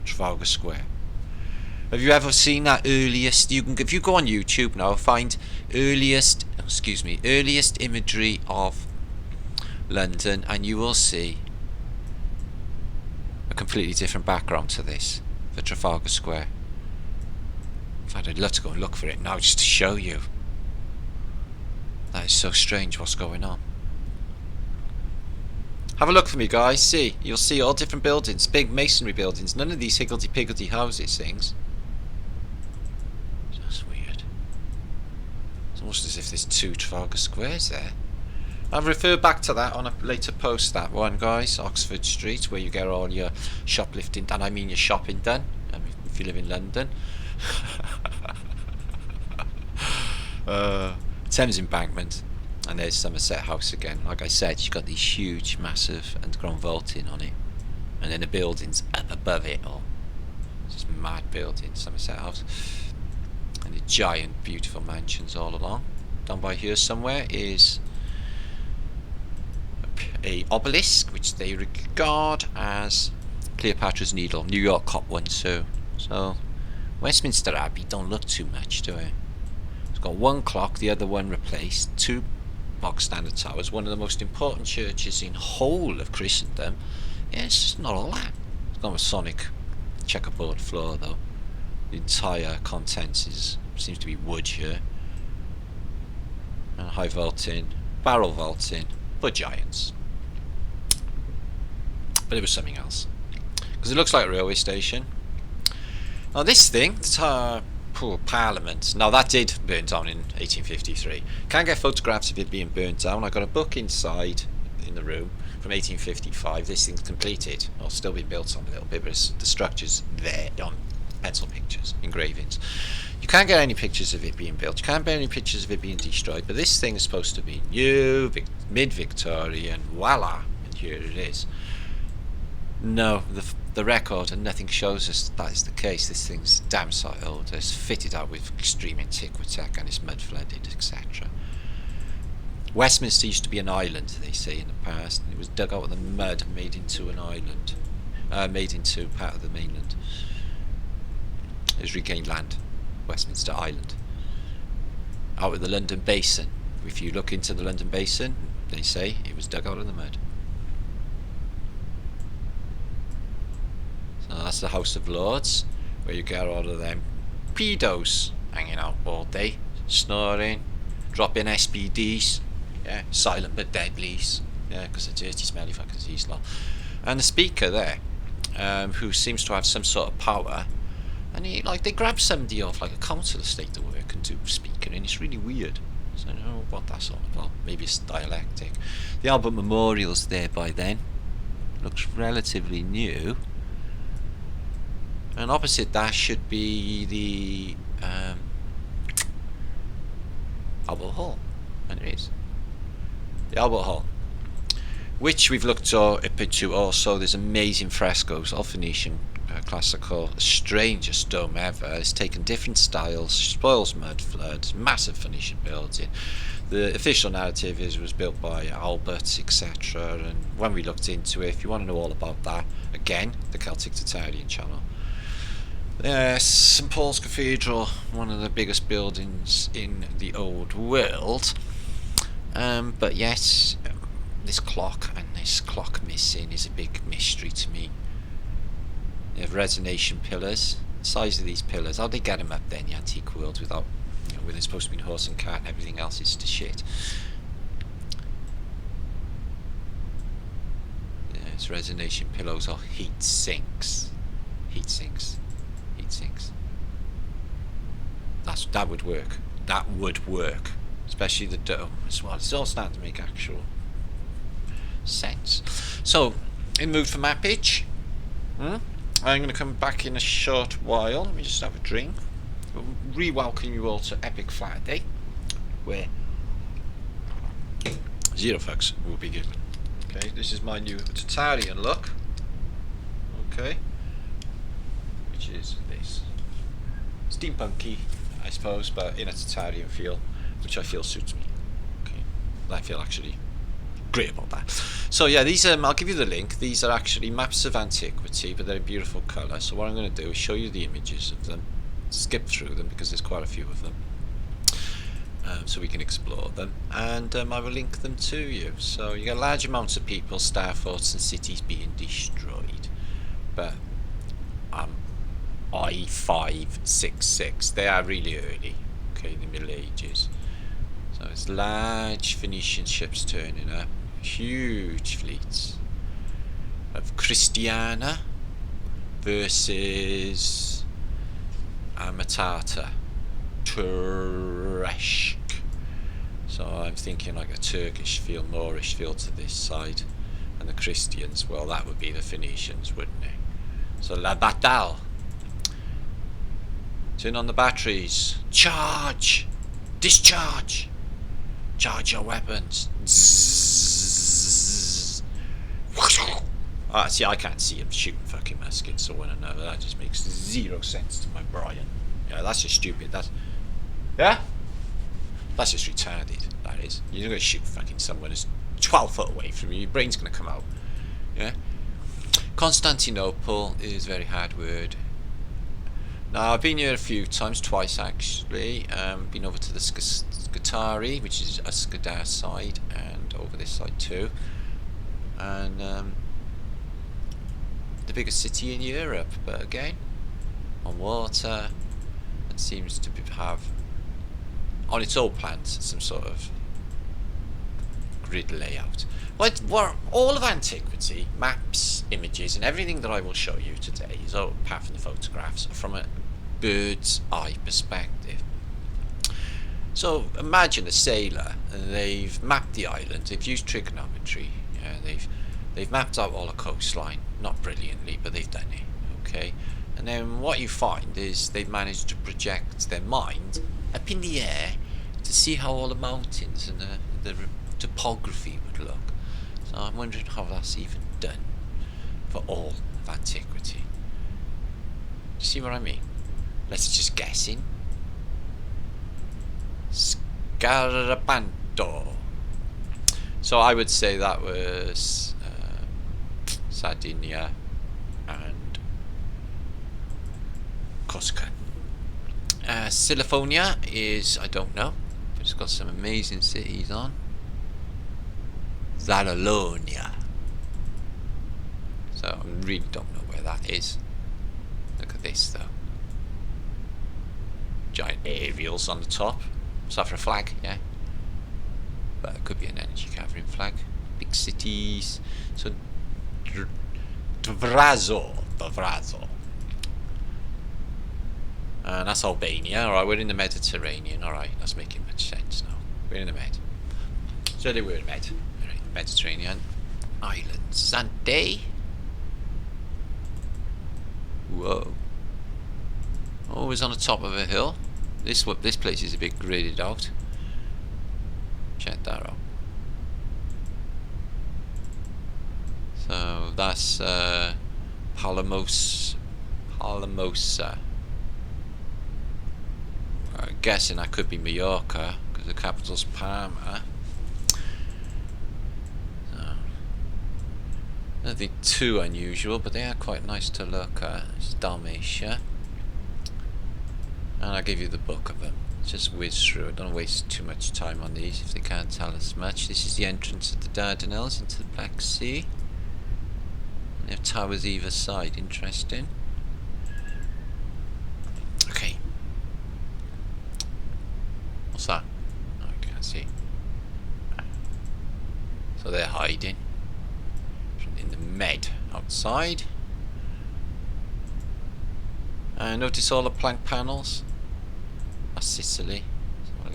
Trafalgar Square. Have you ever seen that earliest? If you go on YouTube now, find earliest imagery of London, and you will see a completely different background to this. For Trafalgar Square. In fact, I'd love to go and look for it now just to show you. That is so strange what's going on. Have a look for me, guys. See, you'll see all different buildings, big masonry buildings. None of these higgledy-piggledy houses things. That's weird. It's almost as if there's two Trafalgar Squares there. I'll refer back to that on a later post, that one, guys. Oxford Street, where you get all your shoplifting done. I mean your shopping done, if you live in London. Thames Embankment, and there's Somerset House again. Like I said, you've got these huge, massive underground vaulting on it, and then the buildings up above it all. Just mad building, Somerset House, and the giant, beautiful mansions all along. Down by here somewhere is a obelisk, which they regard as Cleopatra's Needle. New York cop one, so Westminster Abbey don't look too much, do it? It's got one clock, the other one replaced, two box standard towers, one of the most important churches in whole of Christendom. Yeah, it's just not all that. It's got a Masonic checkerboard floor though. The entire contents seems to be wood here. And high vaulting, barrel vaulting, but giants. But it was something else, because it looks like a railway station. Now this thing, poor Parliament. Now that did burn down in 1853. Can't get photographs of it being burnt down. I got a book inside in the room from 1855. This thing's completed, or still being built on a little bit, but the structure's there on pencil pictures, engravings. You can't get any pictures of it being built. You can't get any pictures of it being destroyed. But this thing is supposed to be new, mid-Victorian. Voila, and here it is. No, the record and nothing shows us that is the case. This thing's damn sight old. It's fitted out with extreme antiquity and it's mud flooded, etc. Westminster used to be an island, they say, in the past, and it was dug out of the mud and made into an island, made into part of the mainland. It was regained land, Westminster Island, out of the London Basin. If you look into the London Basin, they say it was dug out of the mud. So that's the House of Lords, where you get all of them pedos hanging out all day, snoring, dropping SPDs, yeah, silent but deadlies, yeah, because they're dirty, smelly fuckers, these lot. And the speaker there, who seems to have some sort of power, and they grab somebody off like a council estate to work and do speaking, and it's really weird. So I don't know what that's all about. Maybe it's dialectic. The Albert Memorial's there by then. Looks relatively new. And opposite that should be the Albert Hall, and it is the Albert Hall, which we've looked into also. There's amazing frescoes, all Phoenician, classical, strangest dome ever. It's taken different styles, spoils mud floods, massive Phoenician building. The official narrative is it was built by Albert, etc. And when we looked into it, if you want to know all about that, again, the Celtic Tartarian channel. St Paul's Cathedral, one of the biggest buildings in the old world. But yes, this clock and this clock missing is a big mystery to me. They have resonation pillars. The size of these pillars, how'd they get them up there in the antique world without, when they're supposed to be horse and cart and everything else is to shit. Yes, resonation pillows or heat sinks. Heat sinks. That would work. That would work. Especially the dome as well. It's all starting to make actual sense. So, in mood for mappage. I'm going to come back in a short while. Let me just have a drink. Re-welcome you all to Epic Flatterday, where zero fucks will be given. Okay, this is my new Tartarian look. Okay. Which is this. Steampunky, I suppose, but in a Tartarian feel, which I feel suits me. Okay, I feel actually great about that. So yeah, these I'll give you the link. These are actually maps of antiquity, but they're in beautiful colour. So what I'm going to do is show you the images of them, skip through them because there's quite a few of them, so we can explore them, and I will link them to you. So you get large amounts of people, star forts and cities being destroyed, but I-566, they are really early, okay, in the Middle Ages. So it's large Phoenician ships turning up, huge fleets of Christiana versus Amatata, Tureshk, So I'm thinking like a Turkish feel, Moorish feel to this side. And the Christians, well, that would be the Phoenicians, wouldn't it? So la bataille. Turn on the batteries. Charge! Discharge! Charge your weapons. Zzz. See, I can't see them shooting fucking muskets or one another. That just makes zero sense to my brain. Yeah, that's just stupid. Yeah? That's just retarded. That is. You're not going to shoot fucking someone who's 12 foot away from you. Your brain's going to come out. Yeah? Constantinople is a very hard word. Now, I've been here a few times, twice actually. Been over to the Scutari, which is a Skadar side, and over this side too. And the biggest city in Europe, but again, on water, it seems to have, on its old plans, some sort of grid layout. Well, all of antiquity, maps, images, and everything that I will show you today, is all, apart from the photographs, from a bird's eye perspective. So imagine a sailor, and they've mapped the island. They've used trigonometry. They've mapped out all the coastline, not brilliantly, but they've done it. Okay, and then what you find is they've managed to project their mind up in the air to see how all the mountains and the topography would look. So I'm wondering how that's even done for all of antiquity. You see what I mean? Let's just guessing. Scarapanto. So I would say that was Sardinia and Corsica. California is, I don't know, but it's got some amazing cities on. Zalalonia. So I really don't know where that is. Look at this though. Giant aerials on the top. Is that for a flag? Yeah. But it could be an energy gathering flag. Big cities. So Dvrazo. And that's Albania. Alright, we're in the Mediterranean. Alright, that's making much sense now. We're in the Med. So they were in Med. Mediterranean island. Zante. Whoa. Always on the top of a hill. This place is a bit gridded out. Check that out. So that's Palamosa. I'm guessing that could be Mallorca because the capital's Palma. Nothing too unusual, but they are quite nice to look at. It's Dalmatia. And I'll give you the book of them. Just whiz through it. Don't waste too much time on these if they can't tell us much. This is the entrance of the Dardanelles into the Black Sea. And they have towers either side. Interesting. Okay. What's that? Oh, I can't see. So they're hiding in the Med outside. And notice all the plank panels. That's Sicily.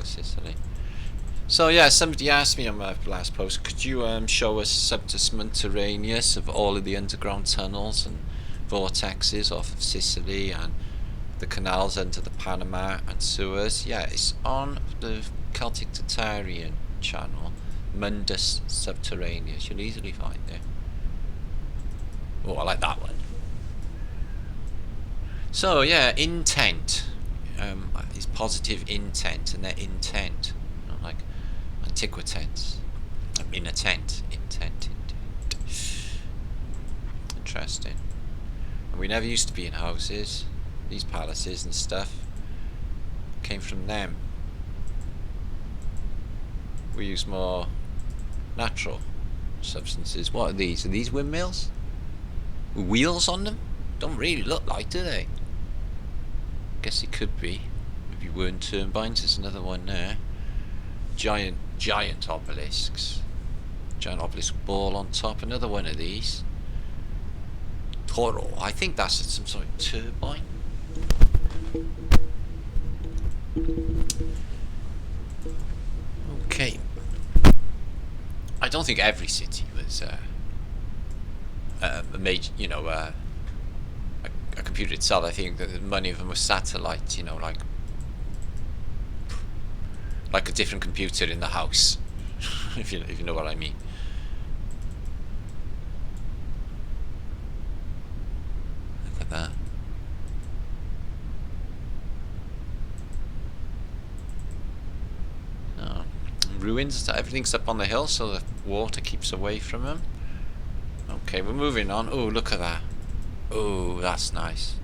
Sicily. So yeah, somebody asked me on my last post, could you show us subterraneous of all of the underground tunnels and vortexes off of Sicily and the canals under the Panama and Suez? Yeah, it's on the Celtic Tartarian channel, Mundus Subterraneous. You'll easily find it. Oh, I like that one. So yeah, intent is positive intent, and their intent, not like antiquitents. Intent. Interesting. And we never used to be in houses. These palaces and stuff came from them. We use more natural substances. What are these? Are these windmills? With wheels on them? Don't really look like, do they? Guess it could be. Maybe wind turbines. There's another one there. Giant obelisks. Giant obelisk ball on top. Another one of these. Toro. I think that's some sort of turbine. Okay. don't think every city was a major, you know, a computer itself. I think that many of them were satellites, you know, like a different computer in the house, if you know what I mean. Look at that. Oh, ruins. Everything's up on the hill, so the water keeps away from them. Okay, we're moving on. Oh, look at that. Oh, that's nice.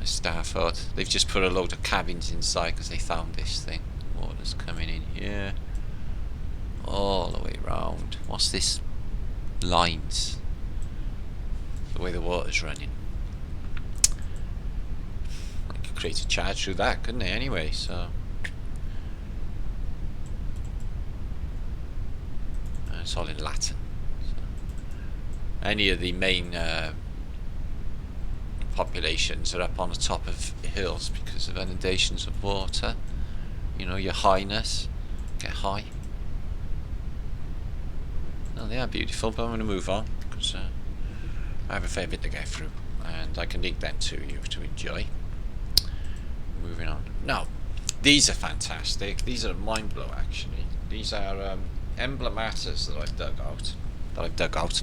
Starford. They've just put a load of cabins inside because they found this thing. Water's coming in here. All the way round. What's this? Lines. The way the water's running. I could create a charge through that, couldn't they? Anyway, so. It's all in Latin. So. Any of the main populations are up on the top of hills because of inundations of water. You know, your highness, get high. No, they are beautiful, but I'm going to move on because I have a fair bit to get through, and I can link them to you to enjoy. Moving on. Now, these are fantastic. These are a mind blow, actually. These are emblematas that I've dug out.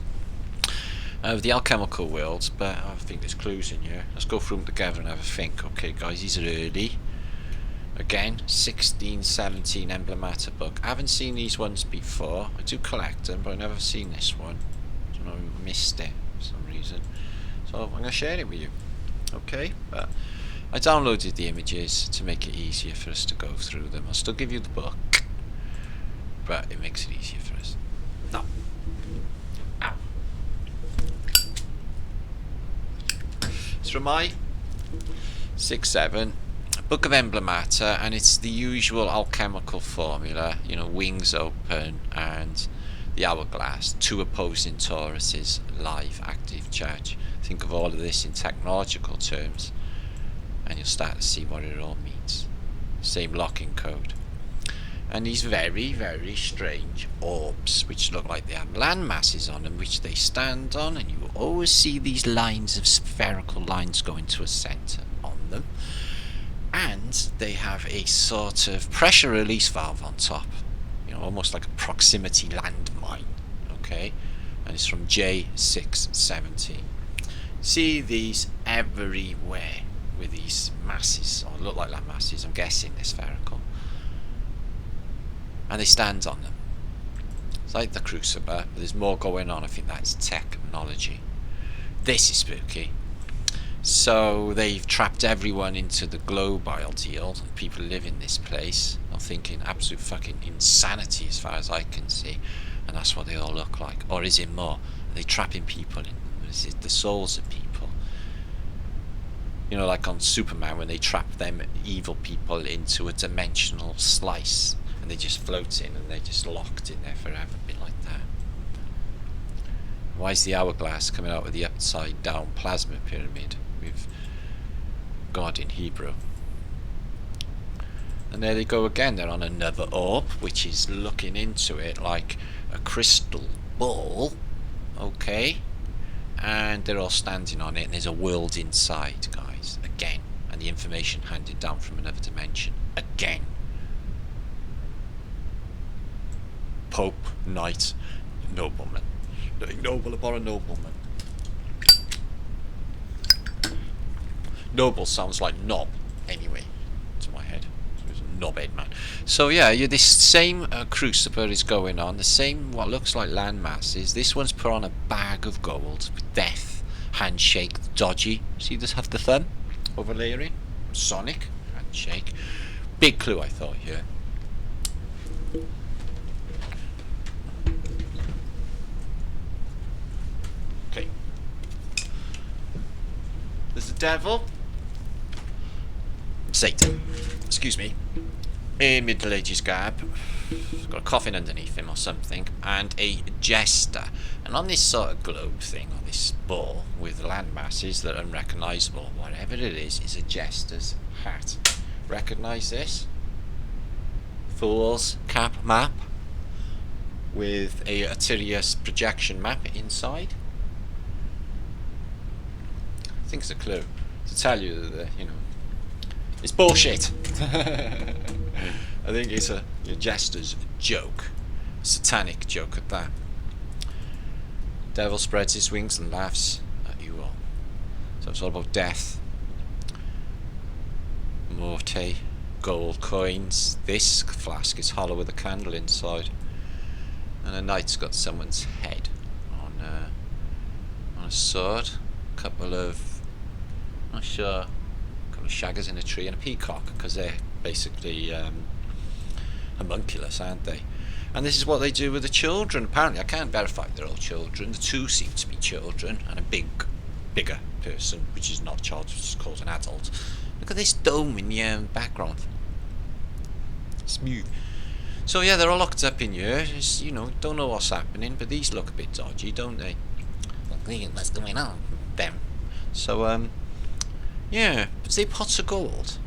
Of the alchemical worlds, but I think there's clues in here. Let's go through them together and have a think. Okay, guys, these are early. Again, 1617 emblemata book. I haven't seen these ones before. I do collect them, but I've never seen this one. I don't know, I missed it for some reason. So I'm going to share it with you. Okay, but I downloaded the images to make it easier for us to go through them. I'll still give you the book, but it makes it easier for us. Now, it's from my 6-7 Book of Emblemata, and it's the usual alchemical formula, you know, wings open and the hourglass, two opposing toruses, live active charge. Think of all of this in technological terms and you'll start to see what it all means. Same locking code. And these very, very strange orbs, which look like they have land masses on them, which they stand on, and you will always see these lines of spherical lines going to a centre on them. And they have a sort of pressure release valve on top, you know, almost like a proximity landmine. Okay, and it's from J617. See these everywhere with these masses, or look like land masses. I'm guessing they're spherical. And they stand on them. It's like the crucible, but there's more going on. I think that's technology. This is spooky. So they've trapped everyone into the global deal. People live in this place. I'm thinking absolute fucking insanity as far as I can see. And that's what they all look like. Or is it more? Are they trapping people in? Is it the souls of people? You know, like on Superman when they trap them evil people into a dimensional slice. And they just float in and they're just locked in there forever, a bit like that. Why is the hourglass coming out with the upside down plasma pyramid with God in Hebrew? And there they go again, they're on another orb, which is looking into it like a crystal ball. Okay, and they're all standing on it, and there's a world inside, guys, again, and the information handed down from another dimension, again. Pope, knight, nobleman. Nothing noble about a nobleman. Noble sounds like knob, anyway, to my head. So it's a knobhead man. So yeah, this same crucible is going on. The same, what looks like land masses. This one's put on a bag of gold with death, handshake, dodgy. See this have the thumb overlaying? Sonic, handshake. Big clue, I thought here. There's the devil, Satan, excuse me, in Middle Ages garb, got a coffin underneath him or something, and a jester. And on this sort of globe thing, on this ball with land masses that are unrecognisable, whatever it is a jester's hat. Recognise this? Fool's cap map? with a Tartaria's projection map inside. I think it's a clue to tell you that, you know, it's bullshit. I think it's a jester's joke, a satanic joke at that. Devil spreads his wings and laughs at you all. So it's all about death, morte, gold coins. This flask is hollow with a candle inside, and a knight's got someone's head on a sword. A couple of, not sure, a couple of shaggers in a tree, and a peacock, because they're basically homunculus, aren't they? And this is what they do with the children. Apparently, I can't verify they're all children. The two seem to be children, and a bigger person, which is not a child, which is called an adult. Look at this dome in the background. Smooth. So yeah, they're all locked up in here. It's, you know, don't know what's happening, but these look a bit dodgy, don't they? What's going on with them? So yeah, but they pots of gold.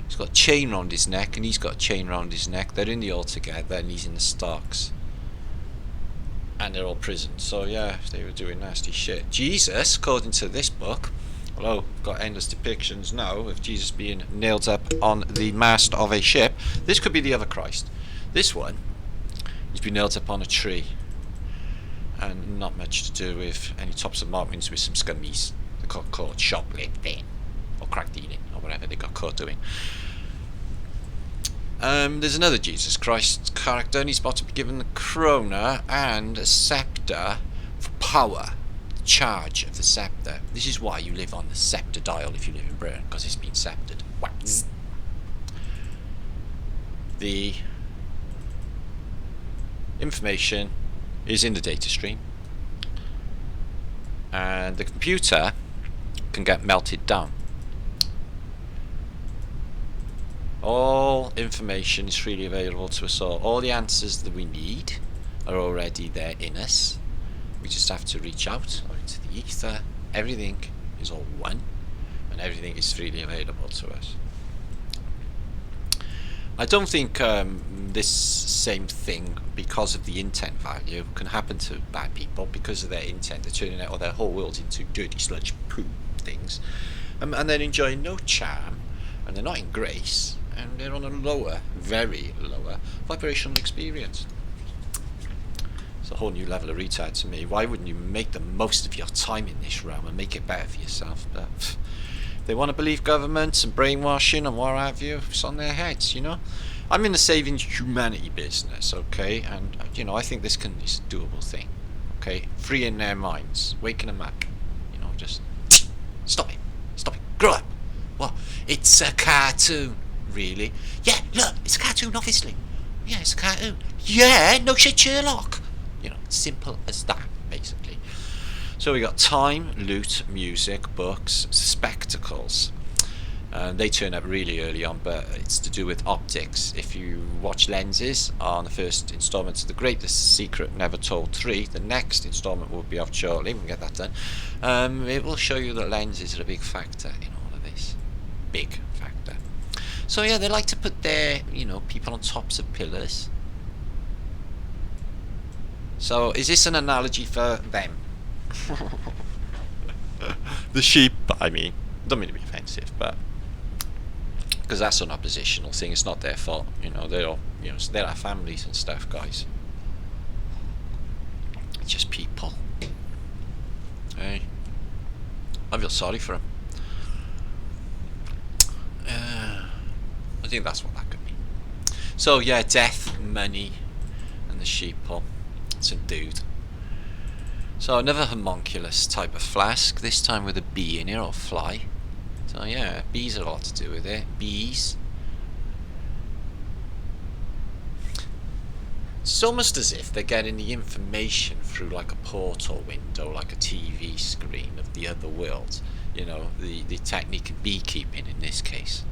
He's got a chain round his neck, and he's got a chain round his neck. They're in the all together, and he's in the stocks, and they're all prisoned. So yeah, they were doing nasty shit. Jesus, according to this book, although we've got endless depictions now of Jesus being nailed up on the mast of a ship. This could be the other Christ. This one, he's been nailed up on a tree, and not much to do with any tops of mountains with some scummies. They got caught shoplifting or crack dealing or whatever they got caught doing. There's another Jesus Christ character, and he's about to be given the corona and a scepter for power. Charge of the scepter. This is why you live on the scepter dial if you live in Britain, because it's been sceptered. Wax. The information is in the data stream, and the computer can get melted down. All information is freely available to us all. All the answers that we need are already there in us. We just have to reach out or into the ether. Everything is all one, and everything is freely available to us. I don't think this same thing, because of the intent value, can happen to bad people because of their intent. They're turning out their whole world into dirty sludge poo things, and they're enjoying no charm, and they're not in grace, and they're on a lower, very lower vibrational experience. It's a whole new level of retard to me. Why wouldn't you make the most of your time in this realm and make it better for yourself? But they want to believe governments and brainwashing and what have you. It's on their heads, you know. I'm in the saving humanity business, okay, and you know, I think this is a doable thing, okay. Freeing their minds, waking them up, you know, just stop it, grow up. What? It's a cartoon, really? Yeah, look, it's a cartoon, obviously. Yeah, it's a cartoon. Yeah, no shit, Sherlock. You know, simple as that, basically. So we got time, loot, music, books, spectacles. They turn up really early on, but it's to do with optics. If you watch Lenses on the first instalment of The Greatest Secret Never Told 3, the next instalment will be out shortly, we can get that done. It will show you that lenses are a big factor in all of this. Big factor. So yeah, they like to put their, you know, people on tops of pillars. So is this an analogy for them? The sheep, I mean. Don't mean to be offensive, but because that's an oppositional thing, it's not their fault, you know. They're all, you know, they're our families and stuff, guys. It's just people. Hey, I feel sorry for them. I think that's what that could be. So yeah, death, money, and the sheeple. It's a dude. So another homunculus type of flask, this time with a bee in it, or fly. So yeah, bees are a lot to do with it. Bees. It's almost as if they're getting the information through like a portal window, like a TV screen of the other world. You know, the technique of beekeeping in this case.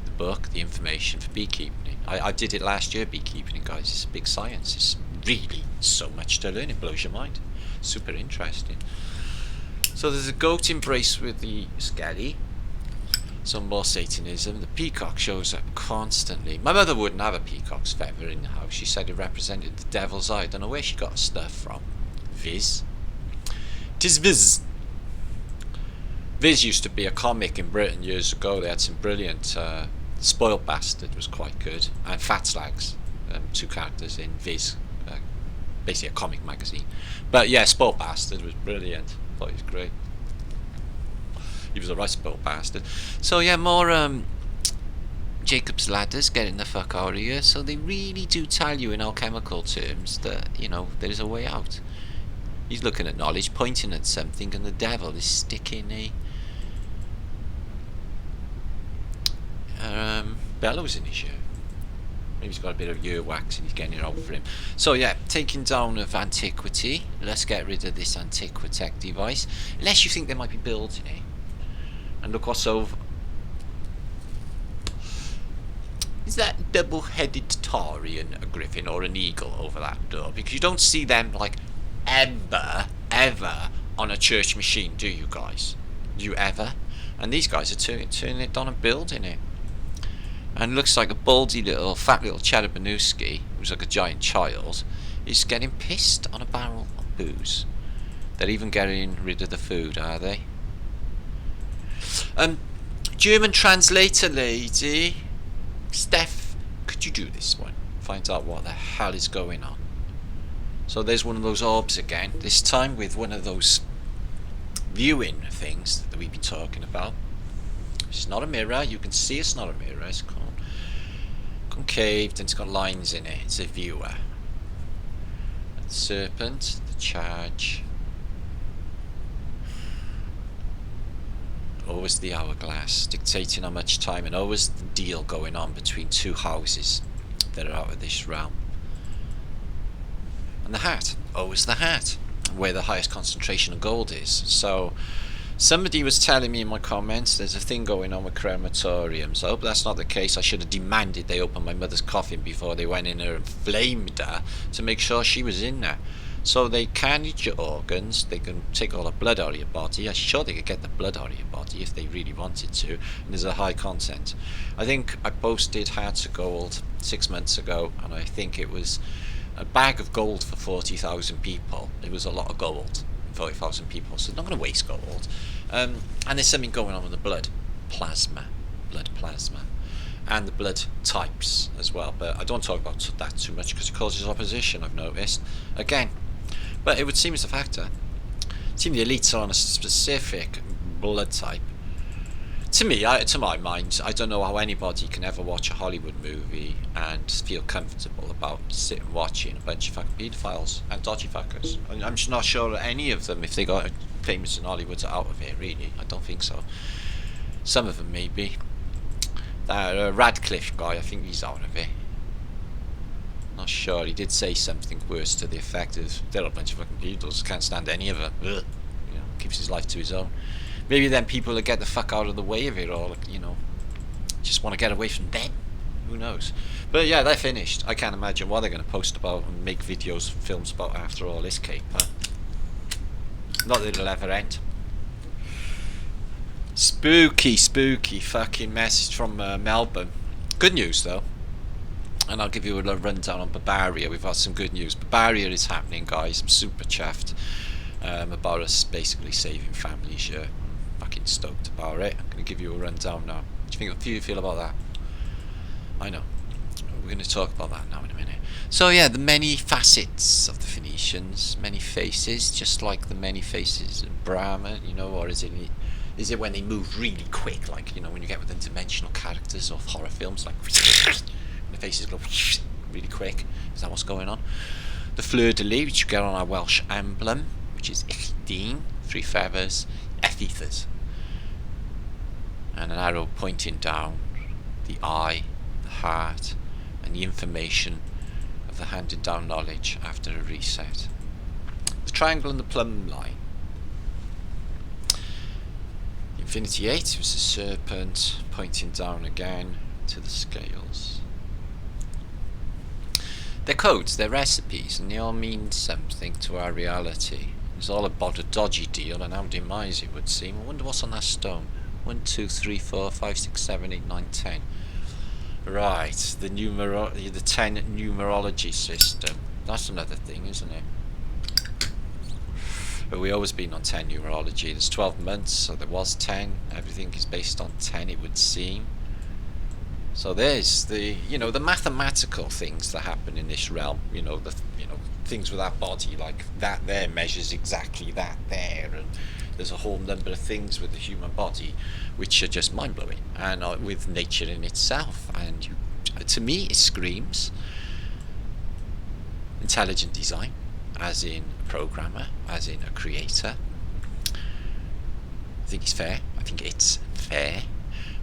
The book, the information for beekeeping. I did it last year, beekeeping, guys. It's big science. It's really so much to learn. It blows your mind. Super interesting. So there's a goat embrace with the skelly. Some more Satanism. The peacock shows up constantly. My mother wouldn't have a peacock's feather in the house. She said it represented the devil's eye. I don't know where she got her stuff from. Viz. 'Tis Viz. Viz used to be a comic in Britain years ago. They had some brilliant... Spoiled Bastard was quite good. And Fat Slags. 2 characters in Viz. Basically a comic magazine. But yeah, Spoiled Bastard was brilliant. Thought he was great. He was a right spoiled bastard. So yeah, more Jacob's ladders, getting the fuck out of here. So they really do tell you in alchemical terms that, you know, there is a way out. He's looking at knowledge, pointing at something, and the devil is sticking a bellows in his ear. Maybe he's got a bit of earwax and he's getting it out for him. So yeah, taking down of antiquity. Let's get rid of this antiquitech device. Unless you think they might be building it. And look what's over. Is that double-headed Tartarian a griffin or an eagle over that door? Because you don't see them like ever on a church machine, do you guys? Do you ever? And these guys are turning it down and building it. And it looks like a baldy little, fat little Cheddar Banusky, who's like a giant child, is getting pissed on a barrel of booze. They're even getting rid of the food, are they? German translator lady, Steph, could you do this one? Find out what the hell is going on. So there's one of those orbs again, this time with one of those viewing things that we've been talking about. It's not a mirror, you can see it's not a mirror, it's concaved and it's got lines in it, it's a viewer. The serpent, the charge. Always the hourglass, dictating how much time, and always the deal going on between 2 houses that are out of this realm. And the hat, always the hat, where the highest concentration of gold is. So, somebody was telling me in my comments there's a thing going on with crematoriums. I hope that's not the case. I should have demanded they open my mother's coffin before they went in there and flamed her to make sure she was in there. So they can eat your organs, they can take all the blood out of your body. I'm sure they could get the blood out of your body if they really wanted to, and there's a high content. I think I posted Hearts of Gold 6 months ago, and I think it was a bag of gold for 40,000 people. It was a lot of gold, 40,000 people, so they're not going to waste gold. And there's something going on with the blood plasma, and the blood types as well, but I don't talk about that too much because it causes opposition, I've noticed. Again, but it would seem it's a factor. It seems the elites are on a specific blood type. To me, to my mind, I don't know how anybody can ever watch a Hollywood movie and feel comfortable about sitting watching a bunch of fucking paedophiles and dodgy fuckers. I'm just not sure that any of them, if they got famous in Hollywood, are out of it, really. I don't think so. Some of them maybe. That Radcliffe guy, I think he's out of it. Not sure, he did say something worse to the effect of they're a bunch of fucking pedos, can't stand any of them. Ugh. You know, keeps his life to his own. Maybe then people will get the fuck out of the way of it, or, you know, just want to get away from them. Who knows? But yeah, they're finished. I can't imagine what they're going to post about and make videos, films about after all this caper. Not that it'll ever end. Spooky fucking message from Melbourne. Good news though. And I'll give you a rundown on Barbaria. We've had some good news. Barbaria is happening, guys. I'm super chuffed about us basically saving families here. I'm fucking stoked about it. I'm going to give you a rundown now. What do you feel about that? I know. We're going to talk about that now in a minute. So yeah, the many facets of the Phoenicians, many faces, just like the many faces of Brahma, you know, or is it when they move really quick, like, you know, when you get with the dimensional characters of horror films, like the faces go really quick? Is that what's going on? The fleur-de-lis, which you get on our Welsh emblem, which is Ichdeen, 3 feathers, Ethethers, and an arrow pointing down, the eye, the heart, and the information of the handed down knowledge after a reset. The triangle and the plumb line. Infinity 8 was the serpent pointing down again to the scales. They're codes, they're recipes, and they all mean something to our reality. It's all about a dodgy deal and our demise, it would seem. I wonder what's on that stone. 1, 2, 3, 4, 5, 6, 7, 8, 9, 10. Right, the 10 numerology system. That's another thing, isn't it? But we always been on 10 numerology. There's 12 months, so there was 10. Everything is based on 10, it would seem. So there's the, the mathematical things that happen in this realm. Things with that body, like that there measures exactly that there, and there's a whole number of things with the human body which are just mind-blowing, and with nature in itself. And to me, it screams intelligent design, as in a programmer, as in a creator. I think it's fair. I think it's fair.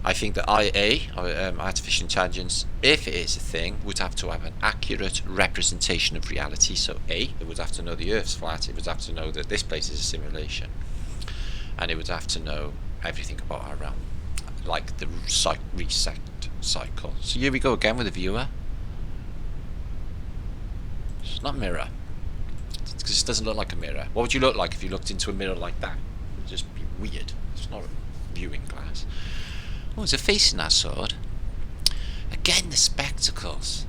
I think that IA, artificial intelligence, if it is a thing, would have to have an accurate representation of reality. So A, it would have to know the Earth's flat, it would have to know that this place is a simulation, and it would have to know everything about our realm, like the reset cycle. So here we go again with a viewer. It's not a mirror, because it doesn't look like a mirror. What would you look like if you looked into a mirror like that? It would just be weird. It's not a viewing glass. Oh, there's a face in that sword. Again, the spectacles.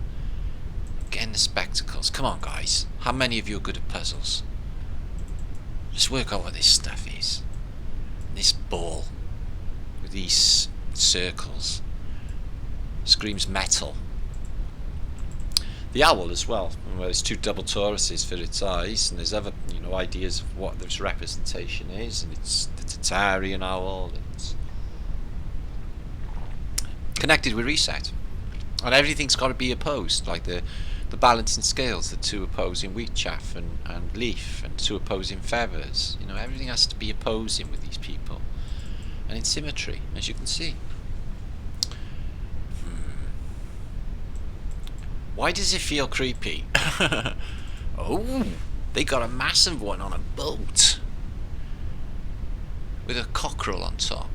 Again, the spectacles. Come on, guys. How many of you are good at puzzles? Just work out what this stuff is. This ball with these circles screams metal. The owl as well. There's 2 double toruses for its eyes, and there's other, ideas of what this representation is. And it's the Tartarian owl. It's connected with reset, and everything's got to be opposed, like the balancing scales, the 2 opposing wheat chaff and leaf, and 2 opposing feathers. Everything has to be opposing with these people, and in symmetry, as you can see. Why does it feel creepy? Oh, they got a massive one on a boat with a cockerel on top.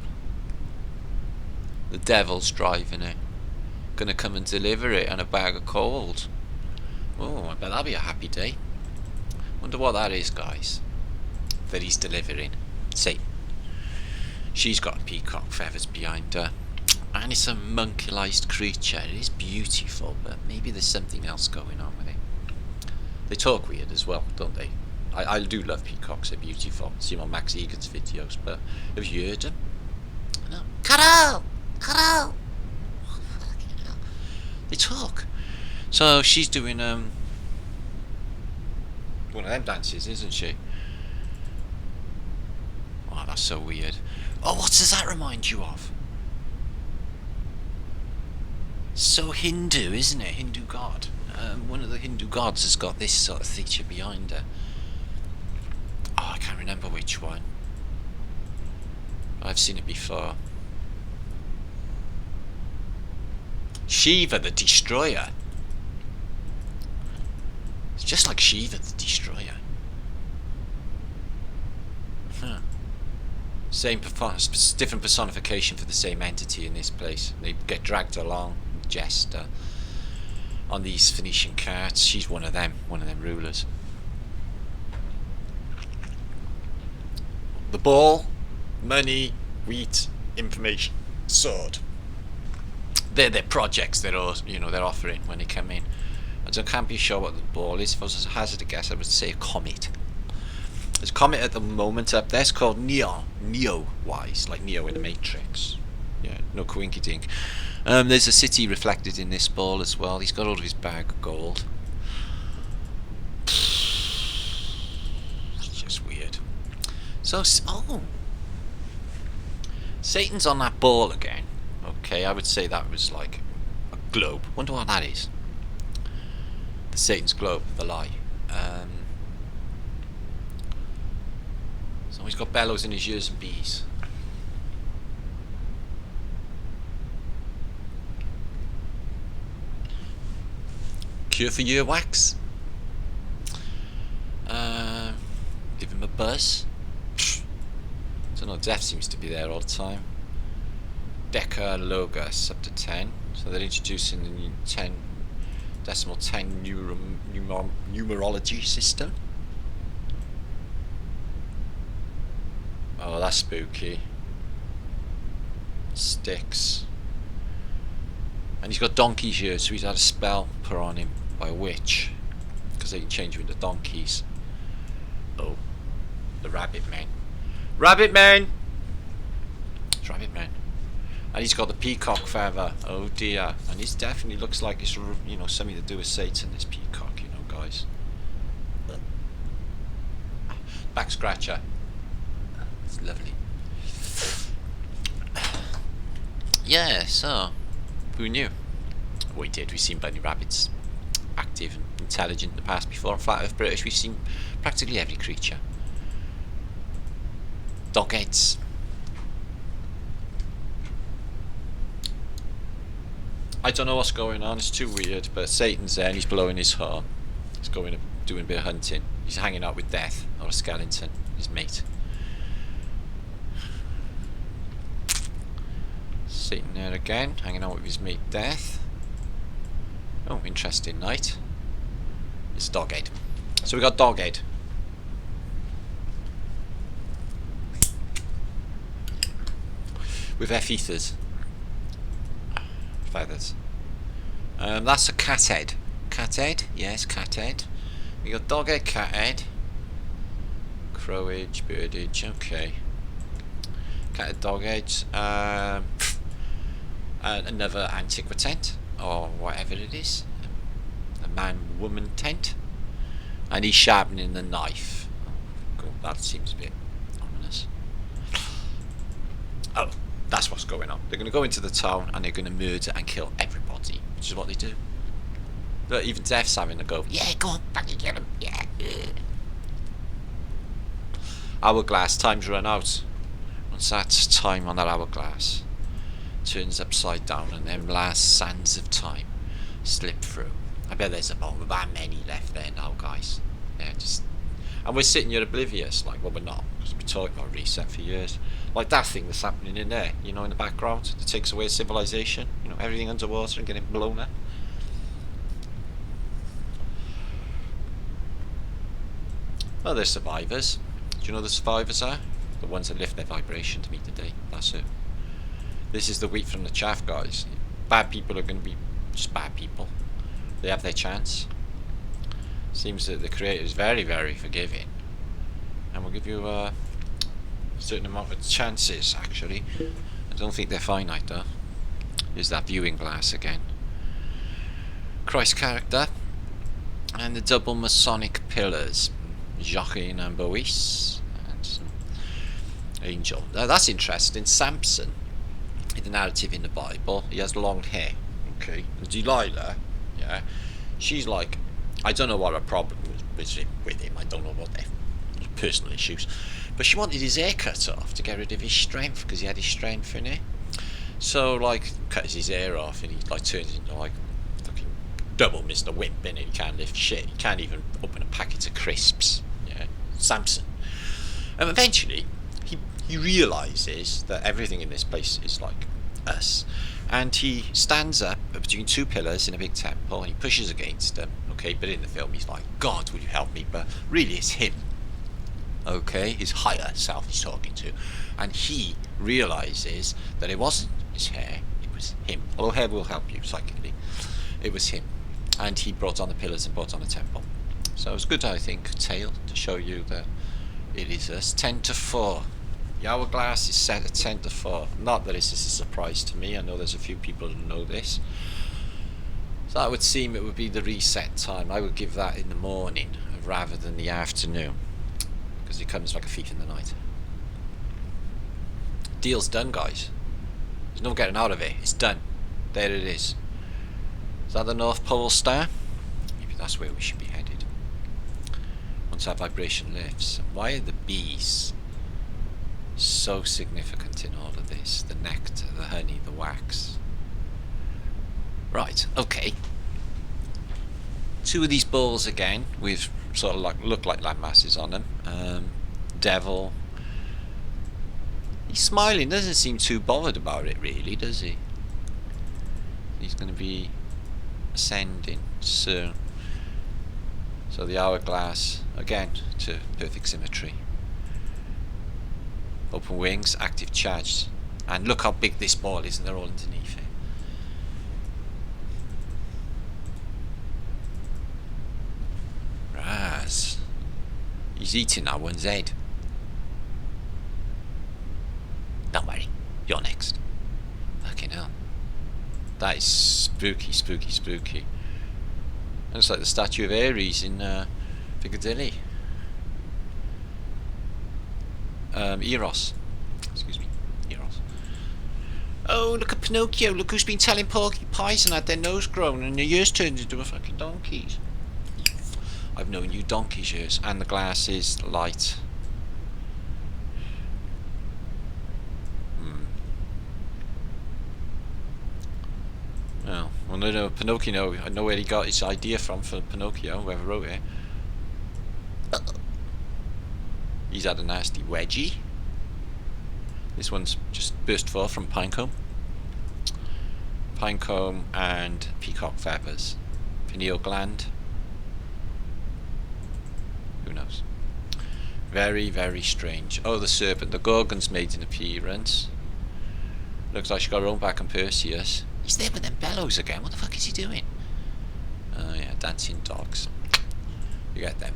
The devil's driving it. Gonna come and deliver it and a bag of cold. Oh, I bet that'll be a happy day. Wonder what that is, guys, that he's delivering. See, she's got peacock feathers behind her, and it's a monkey-like creature. It is beautiful, but maybe there's something else going on with it. They talk weird as well, don't they? I do love peacocks. They're beautiful. See them on Max Egan's videos, but have you heard them? No. Carol! Carol! They talk. So she's doing one of them dances, isn't she? Oh, that's so weird. Oh, what does that remind you of? So Hindu, isn't it? Hindu god. One of the Hindu gods has got this sort of feature behind her. Oh, I can't remember which one. I've seen it before. Shiva the Destroyer. It's just like Shiva the Destroyer. Huh. Same different personification for the same entity in this place. They get dragged along, Jester, on these Phoenician carts. She's one of them rulers. The ball, money, wheat, information, sword. They're their projects they're offering when they come in. I can't be sure what the ball is. If I was to hazard a guess, I would say a comet. There's a comet at the moment up there. It's called Neo-wise, like Neo in the Matrix. Yeah, no coinky dink. There's a city reflected in this ball as well. He's got all of his bag of gold. It's just weird. So, Satan's on that ball again. Okay, I would say that was like a globe. Wonder what that is. The Satan's globe, the lie. So he's got bellows in his ears and bees. Cure for earwax. Give him a buzz. Don't know, death seems to be there all the time. Deca Logos up to 10. So they're introducing the new 10 numerology system. Oh, that's spooky. sticks. And he's got donkeys here, so he's had a spell put on him by a witch, because they can change him into donkeys. Oh, the rabbit man. Rabbit man! It's rabbit man. And he's got the peacock feather. Oh dear. And this definitely looks like it's, you know, something to do with Satan, this peacock, you know, guys. Back scratcher. It's lovely. Yeah, so who knew? We did. We've seen bunny rabbits active and intelligent in the past before. On Flat Earth British, we've seen practically every creature. Dogheads. I don't know what's going on. It's too weird. But Satan's there and he's blowing his horn. He's going to doing a bit of hunting. He's hanging out with Death or a skeleton, his mate. Satan there again, hanging out with his mate Death. Oh, interesting night. It's Doghead. So we got Doghead. With ethers. Feathers. That's a cat head. Cat head? Yes, cat head. We got Doghead, cat head. Crowage, birdage, okay. Cat head, doghead. Another antiqua tent, or whatever it is. A man-woman tent. And he's sharpening the knife. Cool. That seems a bit ominous. Oh, that's what's going on. They're going to go into the town and they're going to murder and kill everybody, which is what they do. But even Death's having a go. Yeah, go on, fucking kill him. Yeah. Hourglass, time's run out. Once that's time on that hourglass turns upside down and them last sands of time slip through. I bet there's about many left there now, guys. Yeah, just, and we're sitting here oblivious, like, well, we're not, because we've been talking about reset for years. Like that thing that's happening in there, you know, in the background, that takes away civilization, you know, everything underwater and getting blown up. Well, they're survivors. Do you know the survivors are? The ones that lift their vibration to meet the day. That's it. This is the wheat from the chaff, guys. Bad people are going to be just bad people. They have their chance. Seems that the creator is very, very forgiving, and will give you a certain amount of chances, actually. I don't think they're finite, though. Here's that viewing glass again. Christ character. And the double Masonic pillars. Joachim and Bois. And some angel. Now, that's interesting. Samson, in the narrative in the Bible, he has long hair. Okay. And Delilah, yeah, she's like, I don't know what her problem was with him. I don't know what their personal issues. But she wanted his hair cut off to get rid of his strength, because he had his strength in it. So, like, cuts his hair off and he, like, turns into, like, fucking double Mr. Wimp, innit? He can't lift shit. He can't even open a packet of crisps. Yeah. Samson. And eventually, he realises that everything in this place is like us. And he stands up between two pillars in a big temple and he pushes against them. Okay, but in the film he's like, God, will you help me? But really it's him. Okay, his higher self he's talking to. And he realises that it wasn't his hair, it was him. Although hair will help you psychically. It was him. And he brought on the pillars and brought on the temple. So it's good, I think, tale to show you that it is us. 10-4. The hourglass is set at 10-4. Not that this is a surprise to me. I know there's a few people who know this. So that would seem it would be the reset time. I would give that in the morning rather than the afternoon, because it comes like a thief in the night. Deal's done, guys. There's no getting out of it. It's done. There it is. Is that the North Pole star? Maybe that's where we should be headed. Once that vibration lifts. Why are the bees so significant in all of this? The nectar, the honey, the wax. Right, okay. Two of these balls again with sort of like look like landmasses on them. Devil. He's smiling, doesn't seem too bothered about it really, does he? He's going to be ascending soon. So the hourglass again to perfect symmetry. Open wings, active charge. And look how big this ball is, and they're all underneath it. Raz. He's eating that one's head. Don't worry, you're next. Fucking hell. That is spooky, spooky, spooky. Looks like the statue of Ares in Piccadilly. Eros. Excuse me, Eros. Oh, look at Pinocchio. Look who's been telling porky pies and had their nose grown and their ears turned into a fucking donkey's. I've known you donkey's ears. And the glasses, light. Well, no, Pinocchio, I know where he got his idea from for Pinocchio, whoever wrote it. He's had a nasty wedgie. This one's just burst forth from Pinecomb. Pinecomb and peacock feathers. Pineal gland. Who knows? Very, very strange. Oh, the serpent. The Gorgon's made an appearance. Looks like she got her own back on Perseus. He's there with them bellows again. What the fuck is he doing? Oh yeah, dancing dogs. You get them.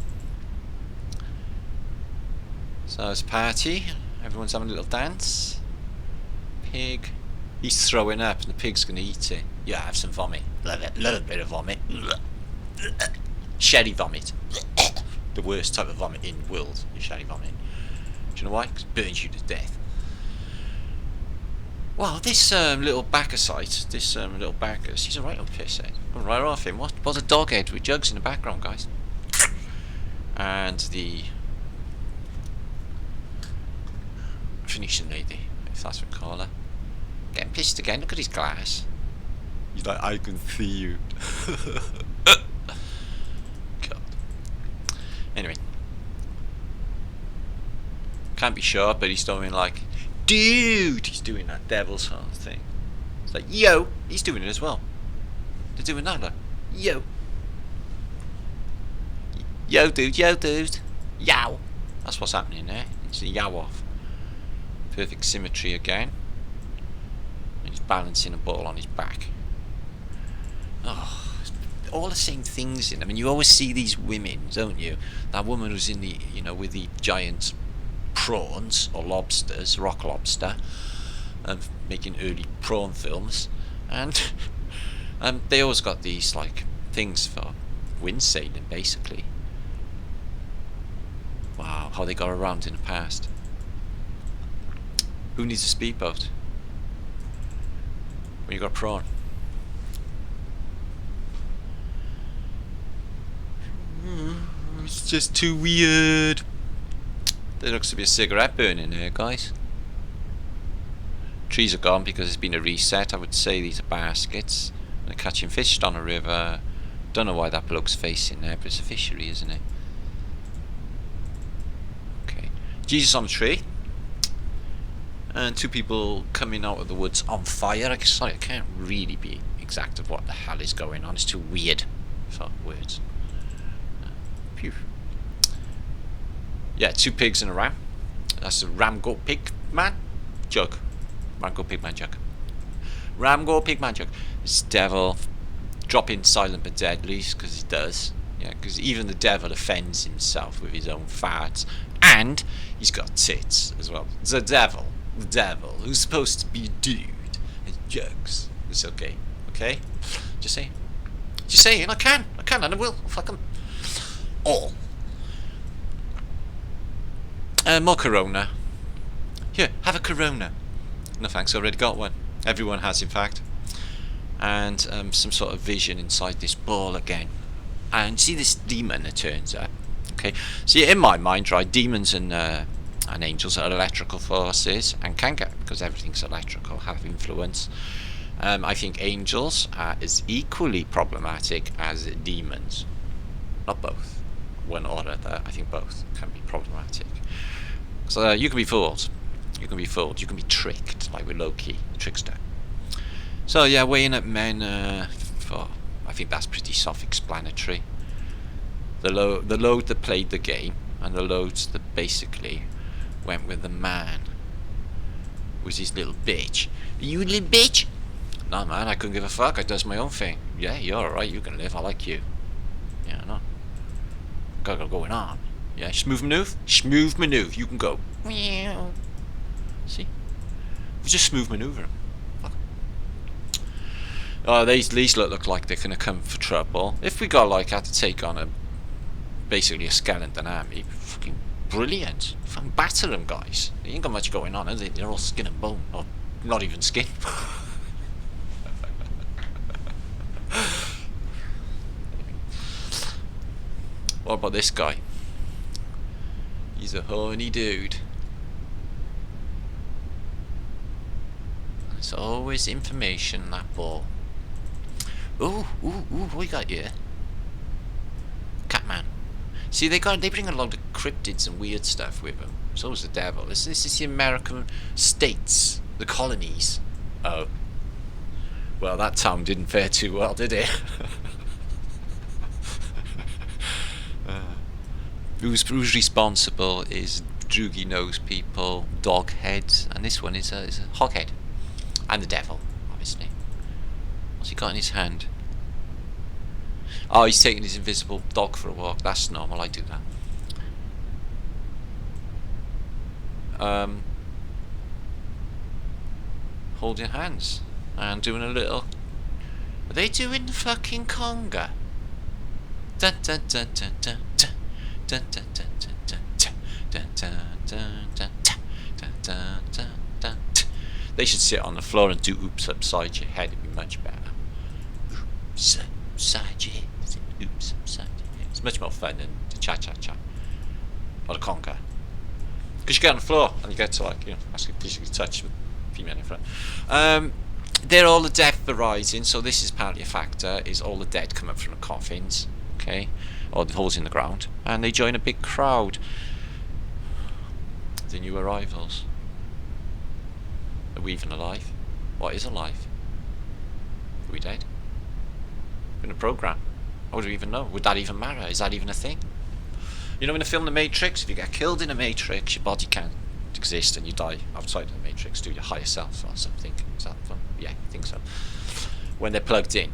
So it's a party. Everyone's having a little dance. Pig. He's throwing up and the pig's going to eat it. Yeah, have some vomit. Little bit of vomit. Sherry vomit. The worst type of vomit in the world is sherry vomit. Do you know why? Because it burns you to death. Well, this little Bacchusite, this little Bacchus, he's a right old pisshead. Right off him. What a dog head with jugs in the background, guys. And the Phoenician lady, if that's what we call her. Getting pissed again. Look at his glass. He's like, I can see you. God. Anyway. Can't be sure, but he's doing like, dude, he's doing that devil sort of thing. It's like, yo, he's doing it as well. They're doing that, like, yo. Yo, dude, yo, dude. Yow. That's what's happening there. It's a yow off. Perfect symmetry again. And he's balancing a ball on his back. Oh, all the same things in them. I mean, you always see these women, don't you? That woman who's in the, you know, with the giant prawns or lobsters, rock lobster, making early prawn films, and they always got these like things for windsailing, basically. Wow, how they got around in the past. Who needs a speedboat when you got a prawn? It's just too weird. There looks to be a cigarette burning here, guys. Trees are gone because there's been a reset. I would say these are baskets. They're catching fish on a river. Don't know why that bloke's facing there, but it's a fishery, isn't it? Okay. Jesus on a tree. And two people coming out of the woods on fire. Sorry, I can't really be exact of what the hell is going on. It's too weird for words. Phew. Yeah, two pigs in a ram. That's a ram goat pig man jug. Ram goat pig man jug. Ram goat pig man jug. This devil dropping silent but deadly, because he does. Yeah, because even the devil offends himself with his own farts, and he's got tits as well. The devil, who's supposed to be a dude, and jugs. It's okay, okay. Just saying. I can, and I will. Fuck 'em all. More Corona. Here, have a Corona. No thanks, I already got one. Everyone has, in fact. And some sort of vision inside this ball again. And see this demon that turns up. Okay, see, in my mind, right, demons and angels are electrical forces, and can get, because everything's electrical, have influence. I think angels are as equally problematic as demons. Not both. One or other. I think both can be problematic. So you can be fooled. You can be tricked, like with Loki, the trickster. So yeah, weighing up men for, I think that's pretty self-explanatory. The load that played the game, and the loads that basically went with the man. was his little bitch. You little bitch? Nah, man, I couldn't give a fuck. I does my own thing. Yeah, you're alright. You can live. I like you. Yeah, I know. Got going on. Yeah, smooth maneuver. Smooth maneuver. You can go. See? We just smooth maneuver. Oh, these look like they're gonna come for trouble. If we got like had to take on basically a skeleton army, fucking brilliant. Fucking batter them, guys. They ain't got much going on, is it? They're all skin and bone, or not even skin. What about this guy? He's a horny dude. There's always information in that ball. Ooh, what we got here? Catman. See, they bring a lot of cryptids and weird stuff with them. So is the devil. This is the American states, the colonies. Oh. Well, that town didn't fare too well, did it? Who's responsible is droogy nose people, dog heads, and this one is a hoghead. And the devil, obviously. What's he got in his hand? Oh, he's taking his invisible dog for a walk. That's normal, I do that. Holding hands and doing a little. Are they doing the fucking conga? Dun dun dun dun dun dun dun dun dun dun dun dun dun dun dun dun dun. They should sit on the floor and do oops upside your head. It'd be much better. Oops upside your head. Oops upside your head. It's much more fun than the cha-cha-cha or the conga. Because you get on the floor and you get to like, actually physically touch with female in front. They're all the death arising, so this is apparently a factor, is all the dead come up from the coffins, okay, or the holes in the ground, and they join a big crowd. The new arrivals. Are we even alive? What is alive? Are we dead? In a program? How would we even know? Would that even matter? Is that even a thing? You know, in the film The Matrix, if you get killed in a Matrix, your body can't exist and you die outside of the Matrix to your higher self or something. Is that fun? Yeah, I think so. When they're plugged in.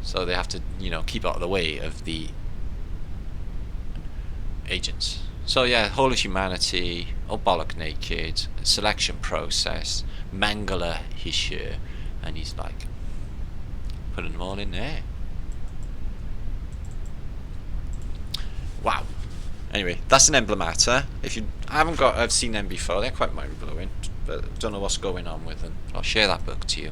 So they have to, keep out of the way of the agents. So yeah, whole of humanity, all bollock naked, selection process, Mangala issue, and he's like, putting them all in there. Wow. Anyway, that's an emblemata. If you I've seen them before. They're quite mind-blowing, but don't know what's going on with them. I'll share that book to you.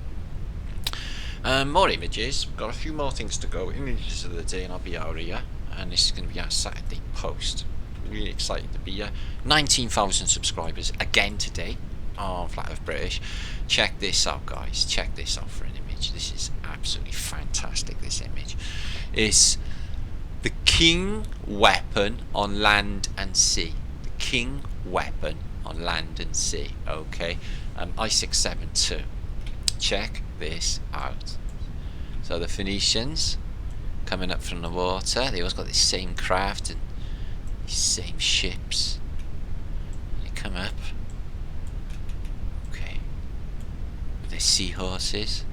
More images. We've got a few more things to go. Images of the day, and I'll be out here. And this is going to be our Saturday post. Really excited to be here. 19,000 subscribers again today on Flat of British. Check this out, guys. Check this out for an image. This is absolutely fantastic. This image is the king weapon on land and sea. The king weapon on land and sea. Okay, I-672. Check this out. So the Phoenicians coming up from the water. They always got this same craft and these same ships. They come up. Okay. With their seahorses.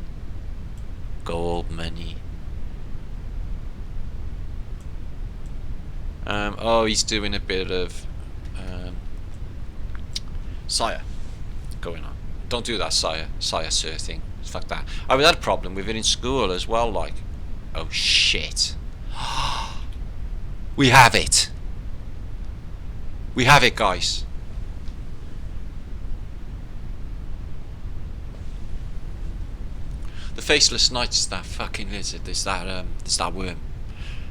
Gold money. Oh, he's doing a bit of sire going on. Don't do that, sire sir thing. Fuck that. I had a problem with it in school as well, like, oh shit. We have it. We have it, guys. The Faceless Knight is that fucking lizard. There's that worm.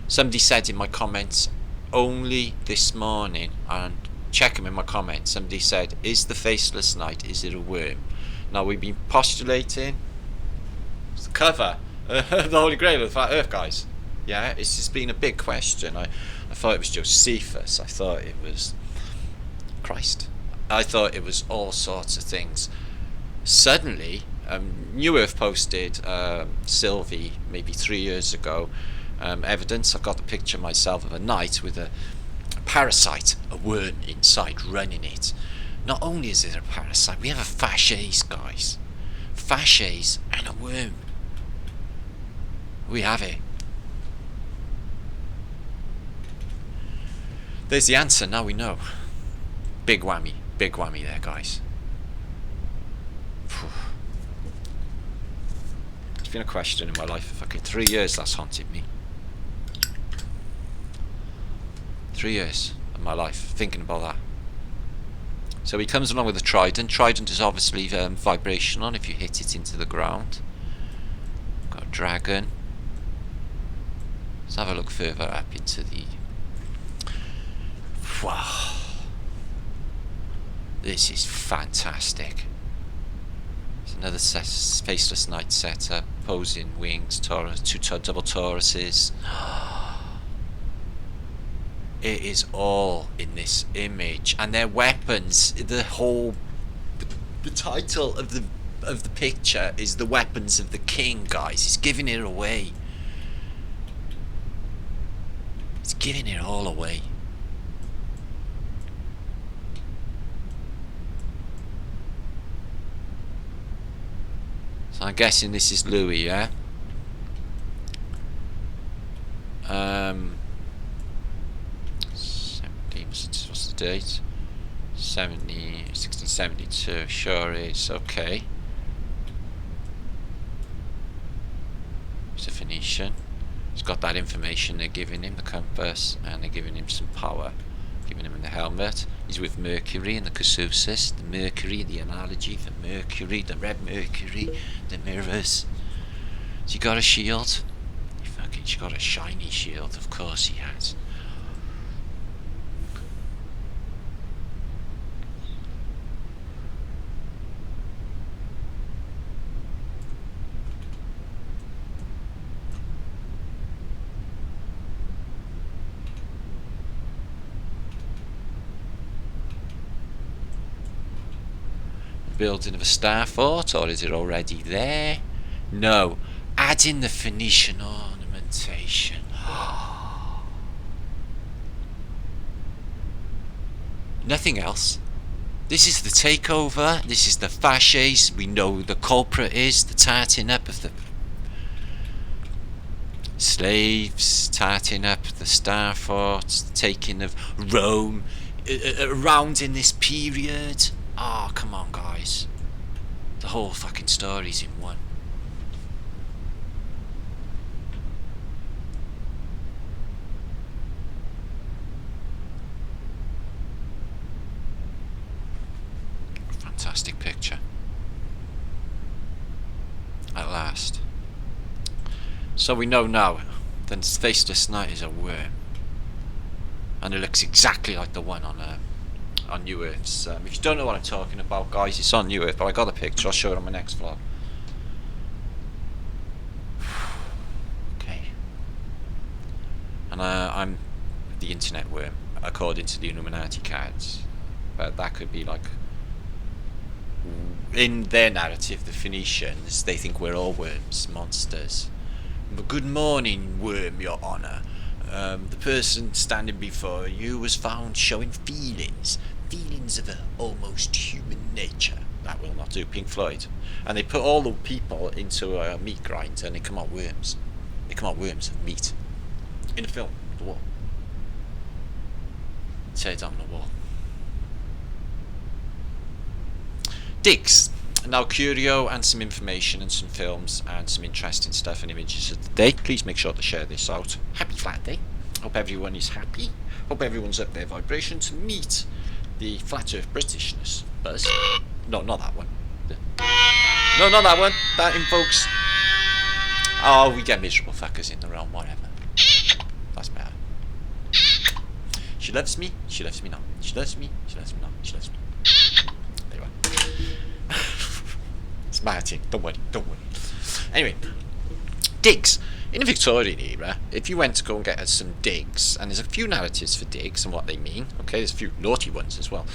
Somebody said in my comments only this morning, and check them in my comments, somebody said, is the Faceless Knight, is it a worm? Now we've been postulating it's the cover the Holy Grail of the Flat Earth, guys. Yeah, it's just been a big question. I thought it was Josephus. I thought it was Christ. I thought it was all sorts of things. Suddenly New Earth posted Sylvie maybe 3 years ago evidence. I've got the picture myself of a knight with a parasite, a worm inside, running it. Not only is there a parasite, we have a fasces, guys. Fasces and a worm. We have it. There's the answer, now we know. Big whammy there, guys. It's been a question in my life. Fucking 3 years that's haunted me. 3 years of my life thinking about that. So he comes along with a trident. Trident is obviously vibrational if you hit it into the ground. Got a dragon. Let's have a look further up into the... Wow. This is fantastic. It's another Faceless Knight setup. Opposing wings, two double Tauruses. It is all in this image, and their weapons. The title of the picture is "The Weapons of the King," guys. It's giving it away. It's giving it all away. So I'm guessing this is Louis, yeah. What's the date? 1672. Sure is. Okay. It's a Phoenician. He's got that information they're giving him, the compass, and they're giving him some power. Giving him the helmet. He's with Mercury and the Casus. The Mercury, the analogy, the Mercury, the red Mercury, the mirrors. Has he got a shield? He's got a shiny shield, of course he has. Building of a star fort, or is it already there? No. Add in the Phoenician ornamentation. Nothing else. This is the takeover. This is the fasces. We know the culprit is the tarting up of the slaves, tarting up the star forts, the taking of Rome around in this period. Oh, come on, guys. The whole fucking story's in one. Fantastic picture. At last. So we know now that Faceless Knight is a worm. And it looks exactly like the one on New Earth's. If you don't know what I'm talking about, guys, it's on New Earth, but I got a picture. I'll show it on my next vlog. Okay. And I'm the internet worm, according to the Illuminati cards. But that could be like, in their narrative, the Phoenicians, they think we're all worms, monsters. But good morning, worm, your honour. The person standing before you was found showing feelings of an almost human nature. That will not do. Pink Floyd. And they put all the people into a meat grinder and they come out worms. They come out worms of meat. In a film, The Wall. Say it on the wall. Digs. Now curio and some information and some films and some interesting stuff and images of the day. Please make sure to share this out. Happy Flat Day. Hope everyone is happy. Hope everyone's up their vibration to meet the Flat Earth Britishness buzz. No, not that one. No, not that one. That invokes... Oh, we get miserable fuckers in the realm, whatever. That's better. She loves me. She loves me not. She loves me. She loves me not. She loves me. There you are. It's Martin. Don't worry. Don't worry. Anyway. Digs. In the Victorian era, if you went to go and get some digs, and there's a few narratives for digs and what they mean, okay, there's a few naughty ones as well.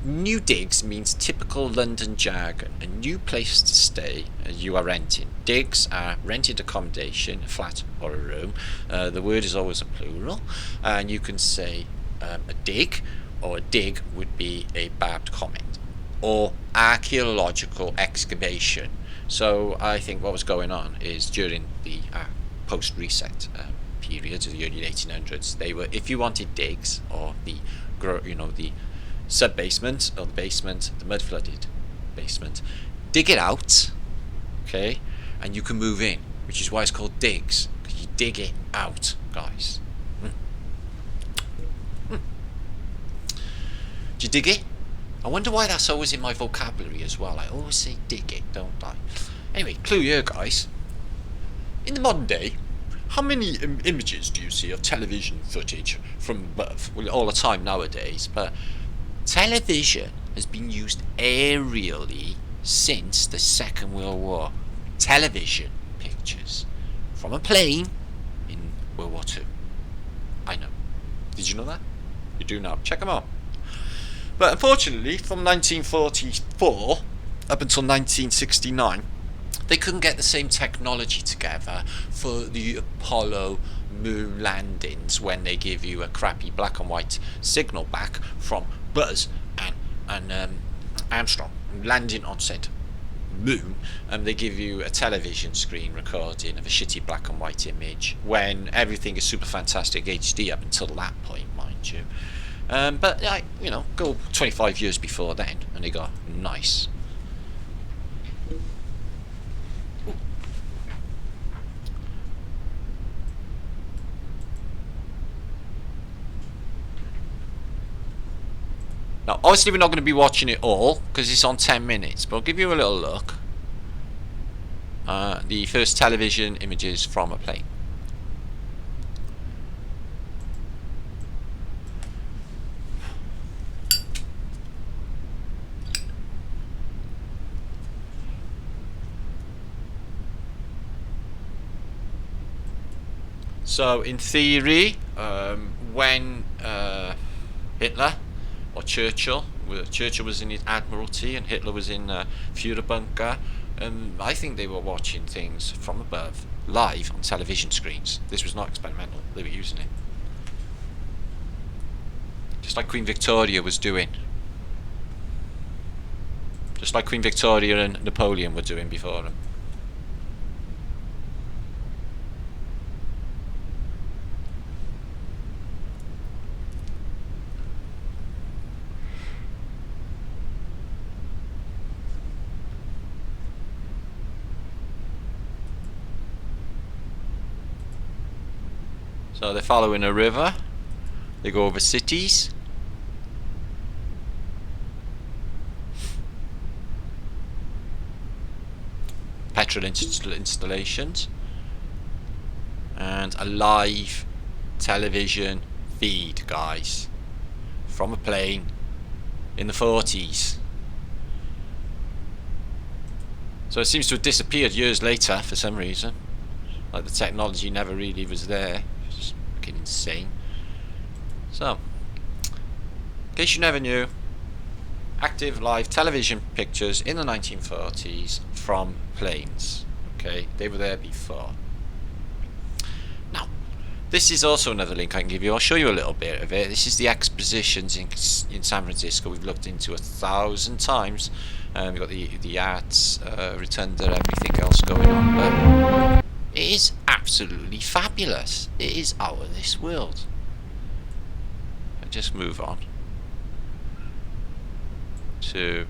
New digs means typical London jargon, a new place to stay you are renting. Digs are rented accommodation, a flat or a room. The word is always a plural, and you can say a dig, or a dig would be a barbed comment. or archaeological excavation. So I think what was going on is during the post-reset period of the early 1800s, they were, if you wanted digs or the sub-basement or the basement, the mud-flooded basement, dig it out, okay, and you can move in, which is why it's called digs, because you dig it out, guys. Do you dig it? I wonder why that's always in my vocabulary as well. I always say dig it, don't I? Anyway, clue here, guys. In the modern day, how many images do you see of television footage from above? Well, all the time nowadays, but television has been used aerially since the Second World War. Television pictures from a plane in World War II. I know. Did you know that? You do now. Check them out. But unfortunately, from 1944 up until 1969, they couldn't get the same technology together for the Apollo moon landings when they give you a crappy black and white signal back from Buzz and Armstrong landing on said moon, and they give you a television screen recording of a shitty black and white image when everything is super fantastic HD up until that point, mind you. But go 25 years before then, and they got nice. Now, obviously, we're not going to be watching it all because it's on 10 minutes, but I'll give you a little look. The first television images from a plane. So, in theory, when Hitler or Churchill was in his Admiralty and Hitler was in Führerbunker, I think they were watching things from above, live on television screens. This was not experimental, they were using it. Just like Queen Victoria was doing. Just like Queen Victoria and Napoleon were doing before him. So they're following a river, they go over cities, petrol installations, and a live television feed, guys, from a plane in the 40s. So it seems to have disappeared years later for some reason, like the technology never really was there. Insane. So, in case you never knew, active live television pictures in the 1940s from planes. Okay, they were there before. Now, this is also another link I can give you. I'll show you a little bit of it. This is the expositions in San Francisco. We've looked into 1,000 times. We've got the arts, rotunda, everything else going on. But it is absolutely fabulous. It is out of this world. I just move on to,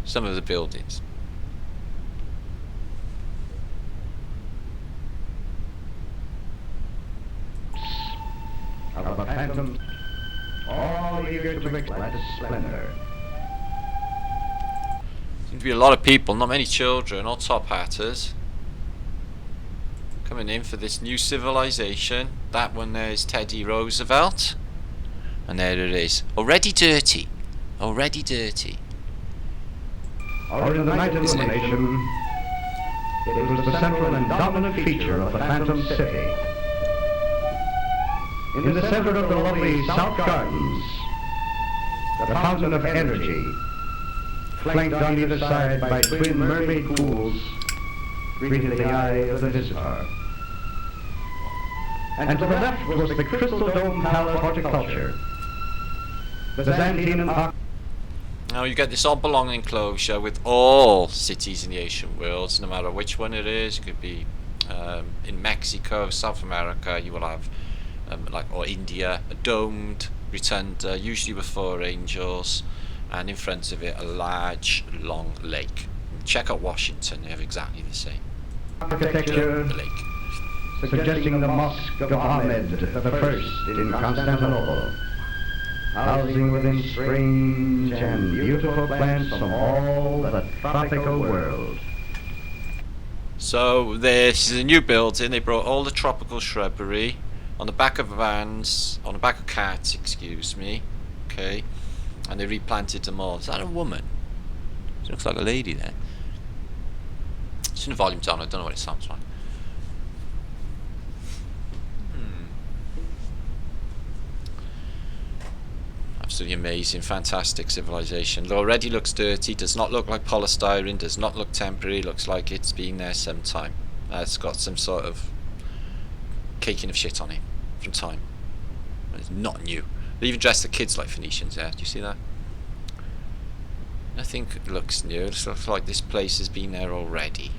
some of the buildings. Of a phantom, all eager to mix latest splendor. Seems to be a lot of people, not many children or top hatters, coming in for this new civilization. That one there is Teddy Roosevelt, and there it is, already dirty, already dirty. Or in the night illumination, it was the central and dominant feature of the Phantom City. In the center of the lovely South Gardens, the fountain of energy, flanked on either side by twin mermaid pools, greeted the eye of the visitor. And to the left was the crystal dome palace horticulture, Byzantine and Now you get this all belonging enclosure with all cities in the ancient worlds, no matter which one it is. It could be in Mexico, South America, you will have or India, a domed rotunda, usually with 4 angels, and in front of it a large long lake. Check out Washington, they have exactly the same Architecture the lake. suggesting the Mosque of Ahmed the First in Constantinople, housing within strange and beautiful plants from all the tropical world. So this is a new building. They brought all the tropical shrubbery on the back of vans, on the back of carts, excuse me, okay, and they replanted them all. Is that a woman? She looks like a lady there. It's in the volume down, I don't know what it sounds like. Absolutely amazing, fantastic civilization. It already looks dirty, does not look like polystyrene, does not look temporary, looks like it's been there some time. It's got some sort of caking of shit on it from time. It's not new. They even dress the kids like Phoenicians there. Do you see that? I think it looks new. It looks like this place has been there already.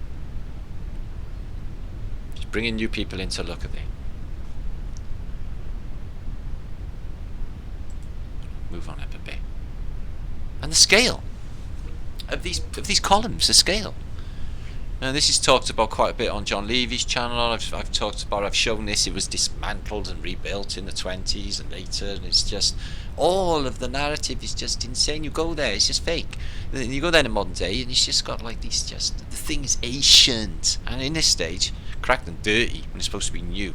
Just bringing new people in to look at it. Move on up a bit. And the scale of these columns, the scale. Now this is talked about quite a bit on John Levy's channel. I've shown this. It was dismantled and rebuilt in the 20s and later, and it's just all of the narrative is just insane. You go there, it's just fake. Then you go there in the modern day, and it's just got like these the thing is ancient, and in this stage, cracked and dirty when it's supposed to be new.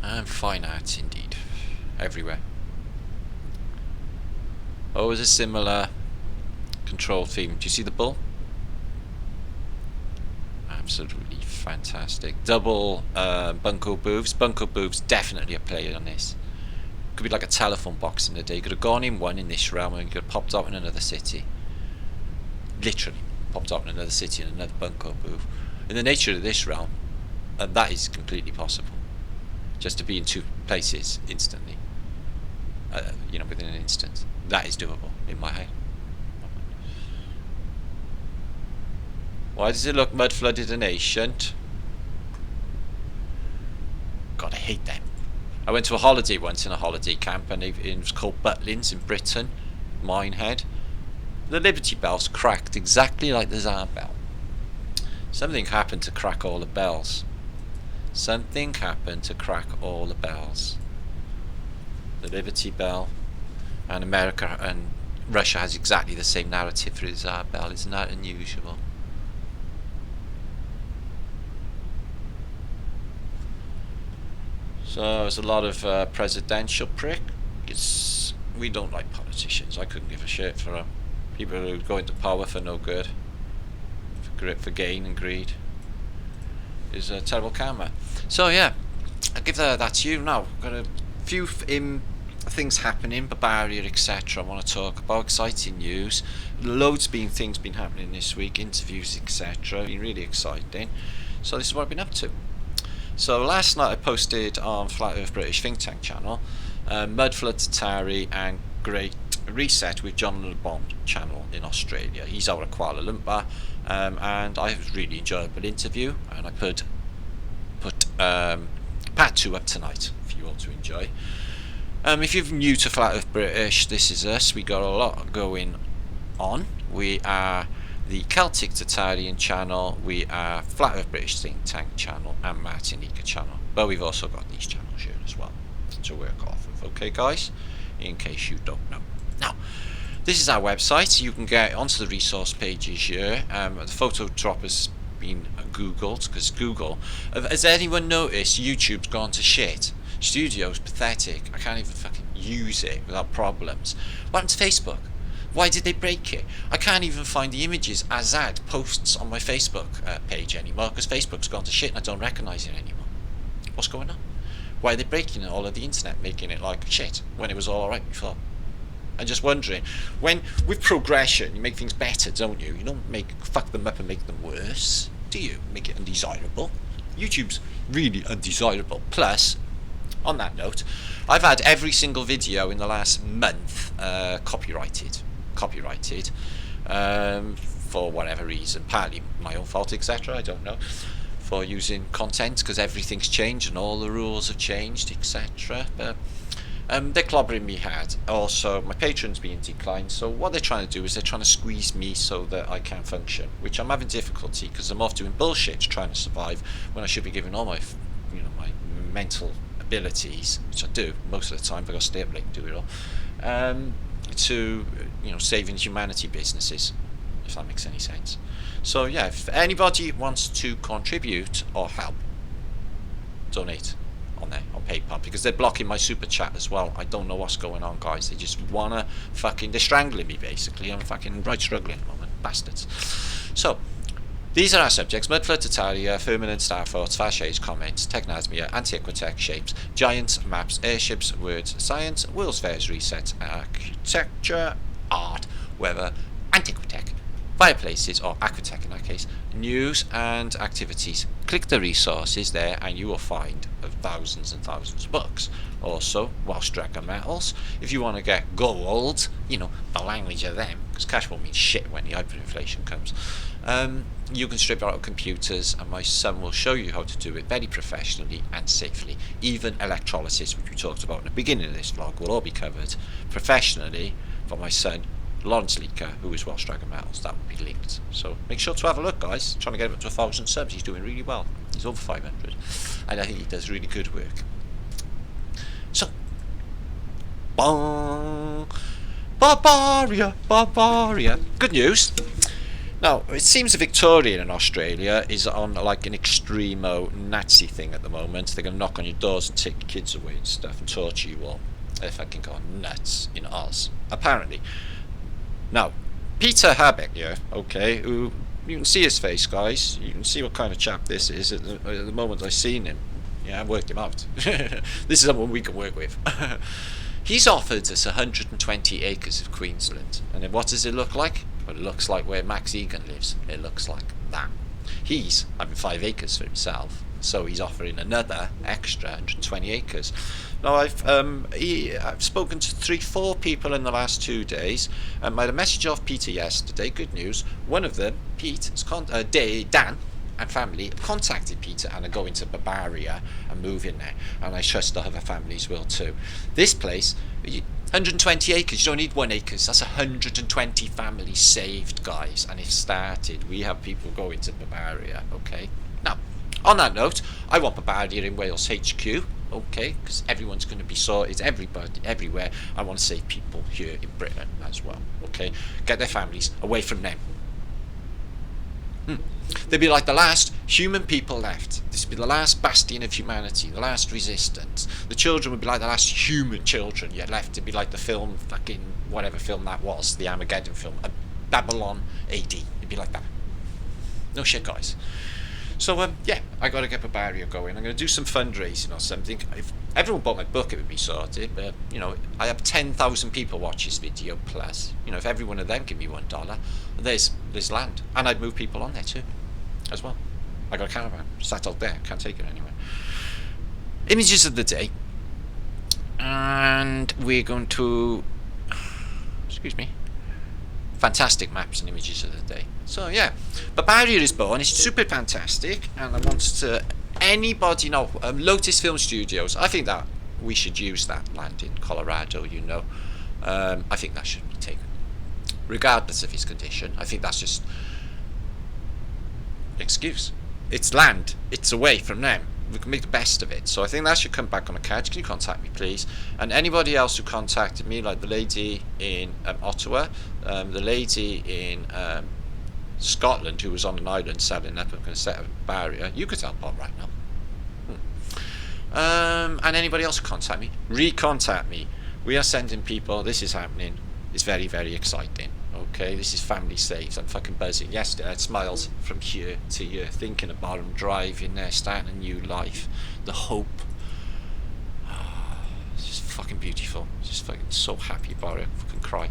And fine arts indeed, everywhere. Always a similar control theme. Do you see the bull? Absolutely fantastic. Double bunko booths. Bunko booths definitely a play on this. Could be like a telephone box in the day. You could have gone in one in this realm and you could have popped out in another city. Literally popped out in another city in another bunko booth. In the nature of this realm, that is completely possible. Just to be in 2 places instantly, within an instant. That is doable in my head. Why does it look mud flooded and ancient? God, I hate them. I went to a holiday once in a holiday camp, and it was called Butlins in Britain, Minehead. The Liberty bells cracked exactly like the Tsar bell. Something happened to crack all the bells. Something happened to crack all the bells. The Liberty Bell, and America and Russia has exactly the same narrative for the Tsar bell. Isn't that unusual? So there's a lot of presidential prick. We don't like politicians. I couldn't give a shit for them. People who go into power for no good, for gain and greed, is a terrible karma. So yeah, I'll give that to you now. Got a few things happening, Barbaria, etc. I want to talk about exciting news. Loads things been happening this week, interviews, etc. Been really exciting. So this is what I've been up to. So last night I posted on Flat Earth British Think Tank channel, Mudflood Tartaria and Great Reset with John LeBon channel in Australia. He's out of Kuala Lumpur, and I was really enjoyable interview, and I put part 2 up tonight for you all to enjoy. If you're new to Flat Earth British, this is us. We got a lot going on. We are the Celtic Tartarian channel, we are Flat Earth British Think Tank channel, and Martinica channel. But we've also got these channels here as well to work off of. Okay guys, in case you don't know. Now, this is our website. You can get onto the resource pages here. The photo drop has been googled, because Google, has anyone noticed YouTube's gone to shit? Studio's pathetic. I can't even fucking use it without problems. What happened to Facebook? Why did they break it? I can't even find the images Azad posts on my Facebook page anymore, because Facebook's gone to shit and I don't recognise it anymore. What's going on? Why are they breaking all of the internet, making it like shit when it was all alright before? I'm just wondering, when with progression you make things better, don't you? You don't fuck them up and make them worse, do you? Make it undesirable. YouTube's really undesirable. Plus, on that note, I've had every single video in the last month copyrighted, for whatever reason, partly my own fault, etc. I don't know, for using content, because everything's changed and all the rules have changed, etc. But they're clobbering me hard. Also, my Patreon's being declined, so what they're trying to do is they're trying to squeeze me so that I can't function, which I'm having difficulty because I'm off doing bullshit trying to survive when I should be giving all my, my mental abilities, which I do most of the time, but I've got to stay up late and do it all, to saving humanity businesses, if that makes any sense. So yeah, if anybody wants to contribute or help, donate on there on PayPal, because they're blocking my super chat as well. I don't know what's going on, guys. They just wanna they're strangling me basically. I'm fucking right struggling at the moment, bastards. So these are our subjects: Mudflood, Tartaria, Firmament, Starforts, Fashades, Comments, Technasmia, Antiquitech, Shapes, Giants, Maps, Airships, Words, Science, World's Fairs, Resets, Architecture, Art, Weather, Antiquitech, Fireplaces, or Aquatech in that case, News and Activities. Click the resources there and you will find thousands and thousands of books. Also, Welsh Dragon Metals, if you want to get gold, the language of them, because cash won't mean shit when the hyperinflation comes. You can strip out computers, and my son will show you how to do it very professionally and safely. Even electrolysis, which we talked about in the beginning of this vlog, will all be covered professionally for my son Laurence Liedtke, who is Welsh Dragon Metals. That will be linked, so make sure to have a look, guys. Trying to get him up to 1,000 subs. He's doing really well. He's over 500, and I think he does really good work. So, Barbaria. Good news. Now, it seems the Victorian in Australia is on like an extremo Nazi thing at the moment. They're going to knock on your doors and take your kids away and stuff and torture you all. They're fucking going nuts in Oz, apparently. Now, Peter Habeck here, okay, who, you can see his face, guys. You can see what kind of chap this is at the moment I've seen him. Yeah, I worked him out. This is someone we can work with. He's offered us 120 acres of Queensland. And then what does it look like? Well, it looks like where Max Egan lives. It looks like that. He's having 5 acres for himself, so he's offering another extra 120 acres. Now, I've spoken to 3-4 people in the last 2 days. I had a message off Peter yesterday. Good news. One of them, Pete, Dan and family, have contacted Peter and are going to Barbaria and move in there. And I trust the other families will too. This place, 120 acres, you don't need 1 acre. That's 120 families saved, guys. And it's started. We have people going to Barbaria, okay? Now, on that note, I want Barbaria in Wales HQ, okay? Because everyone's going to be sorted, everybody, everywhere. I want to save people here in Britain as well, okay? Get their families away from them. They'll be like the last human people left. This will be the last bastion of humanity, the last resistance. The children would be like the last human children yet left. It'd be like the film, fucking whatever film that was, the Armageddon film, Babylon AD. It'd be like that. No shit, guys. So, yeah, I got to get Barbaria going. I'm going to do some fundraising or something. If everyone bought my book, it would be sorted. But, I have 10,000 people watch this video plus. If every one of them give me $1, there's land. And I'd move people on there too, as well. I got a caravan sat out there. Can't take it anywhere. Images of the day. And we're going to... Excuse me. Fantastic maps and images of the day. So yeah, Barbaria is born. It's super fantastic, and I want to anybody know Lotus Film Studios. I think that we should use that land in Colorado. I think that should be taken, regardless of its condition. I think that's just an excuse. It's land. It's away from them. We can make the best of it. So I think that should come back on the cards. Can you contact me, please? And anybody else who contacted me, like the lady in Ottawa, the lady in Scotland who was on an island selling up a set of barrier, you could help out right now. And anybody else who contact me, recontact me. We are sending people. This is happening. It's very, very exciting. Okay, this is family saves. I'm fucking buzzing. Yesterday I had smiles from here to here, thinking about them driving there, starting a new life, the hope fucking beautiful. Just fucking so happy about it. Fucking cry.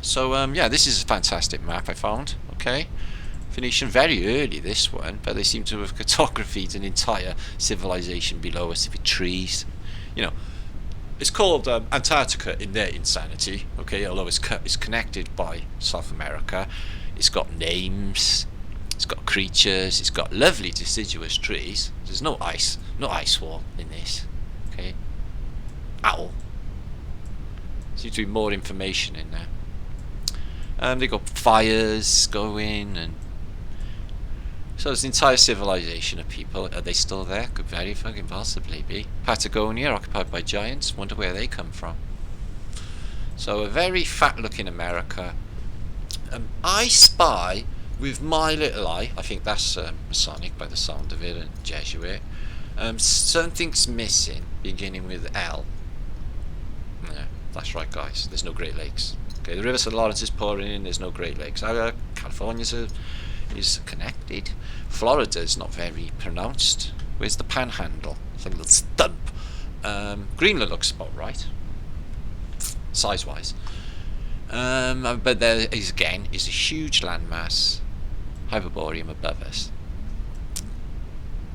So yeah, this is a fantastic map I found. Okay, Phoenician very early, this one, but they seem to have cartographied an entire civilization below us with trees. You know, it's called Antarctica in their insanity. Okay, although it's connected by South America. It's got names. It's got creatures. It's got lovely deciduous trees. There's no ice wall in this. Okay, at all. Seems to be more information in there. They got fires going, and so there's an entire civilization of people. Are they still there? Could very fucking possibly be. Patagonia, occupied by giants. Wonder where they come from. So a very fat-looking America. I spy with my little eye. I think that's Masonic by the sound of it, and Jesuit. Something's missing, beginning with L. Yeah, that's right, guys. There's no Great Lakes. Okay, the River St. Lawrence is pouring in. There's no Great Lakes. California is connected. Florida is not very pronounced. Where's the Panhandle? It's like a little stump. Greenland looks about right, size-wise. But there is again a huge landmass, Hyperborean above us,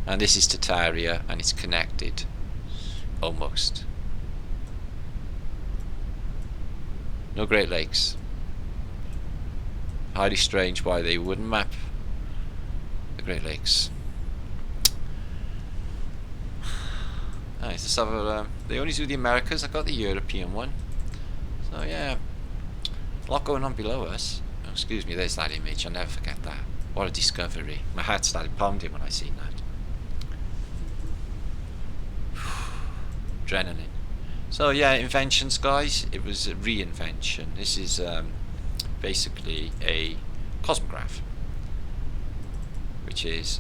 and this is Tartaria, and it's connected, almost. No Great Lakes. Highly strange why they wouldn't map the Great Lakes. Nice. Let's have they only do the Americas. I got the European one. So yeah, a lot going on below us. Oh, excuse me, there's that image. I'll never forget that. What a discovery. My heart started pounding when I seen that. Adrenaline. So yeah, inventions, guys. It was a reinvention. This is basically a cosmograph, which is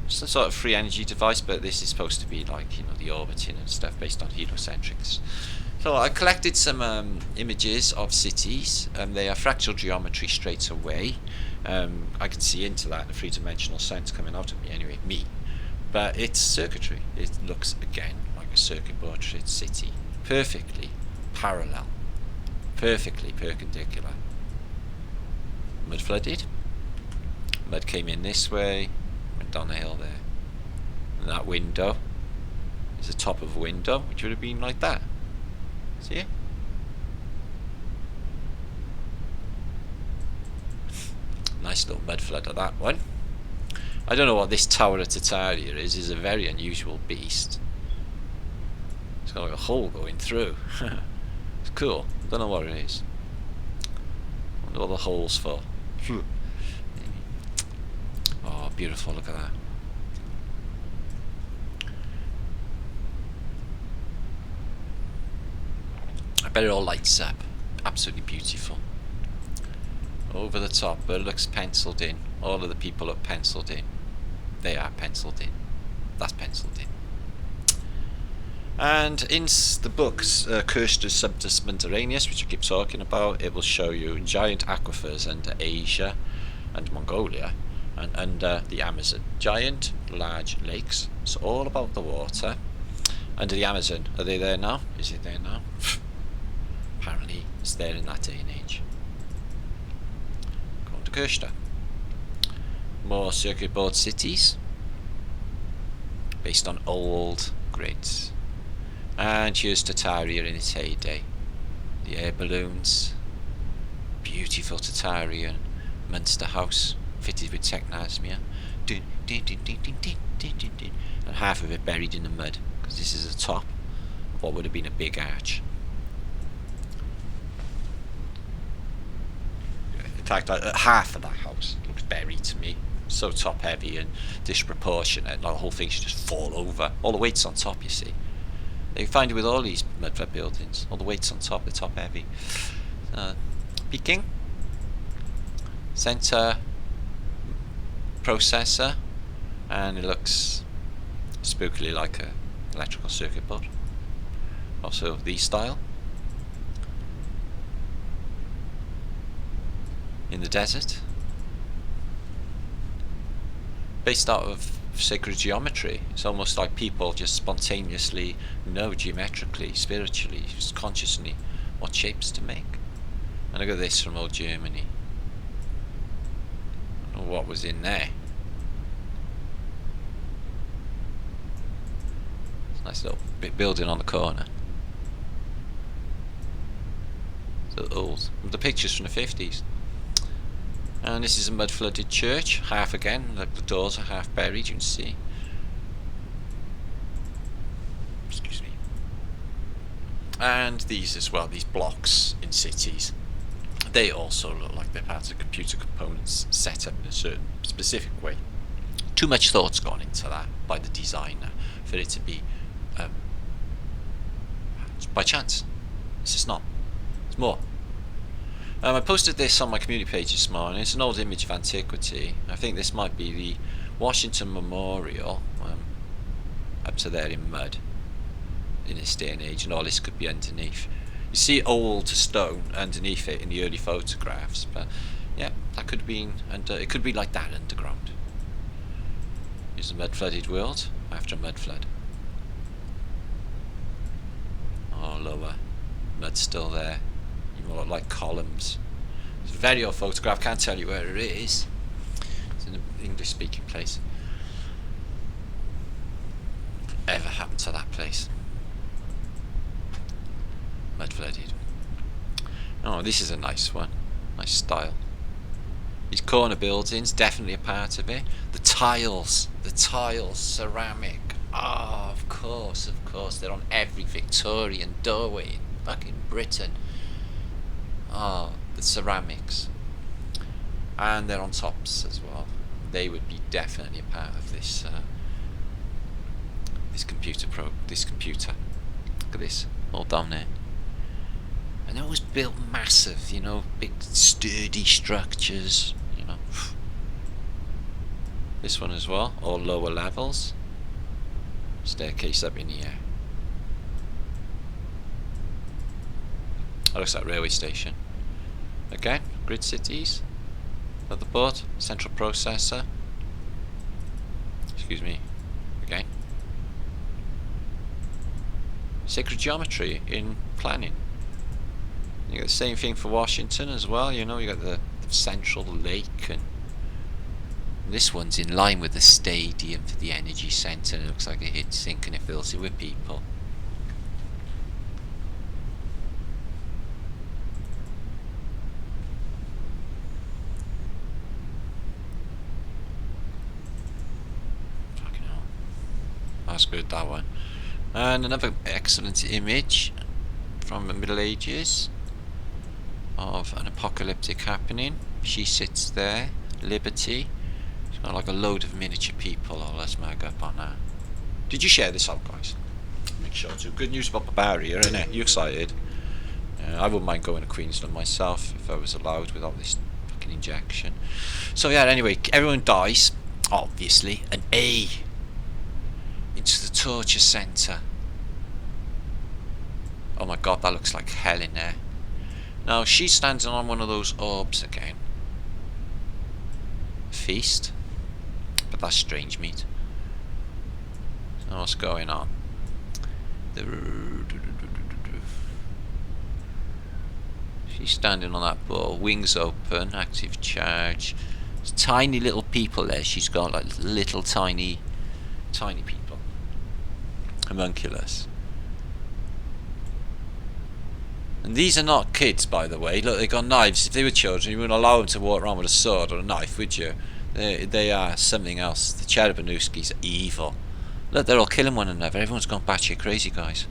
just a sort of free energy device, but this is supposed to be like, you know, the orbiting and stuff based on heliocentrics. So I collected some images of cities, and they are fractal geometry straight away. I can see into that in a three-dimensional sense coming out of me, anyway, but it's circuitry. It looks again like a circuit board city, perfectly parallel, perfectly perpendicular. Mud flooded. Mud came in this way, went down the hill there. And that window is the top of a window, which would have been like that. See it? Nice little mud flood of that one. I don't know what this Tower of Tartaria is. It's a very unusual beast. It's got like a hole going through. It's cool. I don't know what it is. I wonder what the hole's for. Oh, beautiful. Look at that. I bet it all lights up. Absolutely beautiful. Over the top, but it looks penciled in. All of the people look penciled in. They are penciled in. That's penciled in. And in the books, Cursed Subterraneous, which I keep talking about, it will show you giant aquifers under Asia and Mongolia and under the Amazon. Giant, large lakes. It's all about the water. Under the Amazon, are they there now? Is it there now? Apparently, it's there in that day and age. Going to Kirsta. More circuit board cities based on old grids. And here's Tartaria in its heyday. The air balloons. Beautiful Tartarian Munster house fitted with technosmia. And half of it buried in the mud, because this is the top of what would have been a big arch. In fact, half of that house looks buried to me. So top heavy and disproportionate. Like the whole thing should just fall over. All the weight's on top, you see. You find it with all these mud buildings. All the weight's on top, they're top heavy. Peking. Center processor. And it looks spookily like a electrical circuit board. Also the style. In the desert. Based out of sacred geometry. It's almost like people just spontaneously know geometrically, spiritually, just consciously what shapes to make. And look at this from old Germany. I don't know what was in there. It's a nice little bit building on the corner. So old. The pictures from the 50s. And this is a mud flooded church, half again, like the doors are half buried, you can see. Excuse me. And these as well, these blocks in cities, they also look like they're part of computer components set up in a certain specific way. Too much thought's gone into that by the designer for it to be by chance. It's just not. It's more. I posted this on my community page this morning. It's an old image of antiquity. I think this might be the Washington Memorial, up to there in mud in this day and age, and all this could be underneath. You see old stone underneath it in the early photographs, but yeah, that could be it could be like that underground. Here's a mud flooded world after a mud flood. Oh, lower, mud's still there. More like columns. It's a very old photograph, can't tell you where it is. It's in an English speaking place. Ever happened to that place? Mud flooded. Oh, this is a nice one. Nice style. These corner buildings, definitely a part of it. The tiles, ceramic. Oh, of course, they're on every Victorian doorway in fucking Britain. Oh, the ceramics, and they're on tops as well. They would be definitely a part of this this computer. Look at this, all down there. And it was built massive, you know, big sturdy structures, you know. This one as well, all lower levels. Staircase up in the air. That looks like a railway station. Again, grid cities. Motherboard, central processor. Excuse me. Again. Sacred geometry in planning. You got the same thing for Washington as well. You know, you got the central lake, and this one's in line with the stadium for the energy centre. It looks like a heat sink and it fills it with people. That's good, that one. And another excellent image from the Middle Ages of an apocalyptic happening. She sits there, Liberty. She's got like a load of miniature people. Oh, let's mag up on that. Did you share this out, guys? Make sure to. Good news about Barbaria, isn't it? You excited? I wouldn't mind going to Queensland myself if I was allowed without this fucking injection. So yeah, anyway, everyone dies, obviously. An A into the torture centre. Oh my god, that looks like hell in there. Now she's standing on one of those orbs again. Feast. But that's strange meat. So what's going on? She's standing on that ball, wings open, active charge. There's tiny little people there. She's got like little tiny people. Homunculus. And these are not kids, by the way. Look, they got knives. If they were children, you wouldn't allow them to walk around with a sword or a knife, would you? They are something else. The Cherubanuskis are evil. Look, they're all killing one another. Everyone's gone batshit crazy, guys.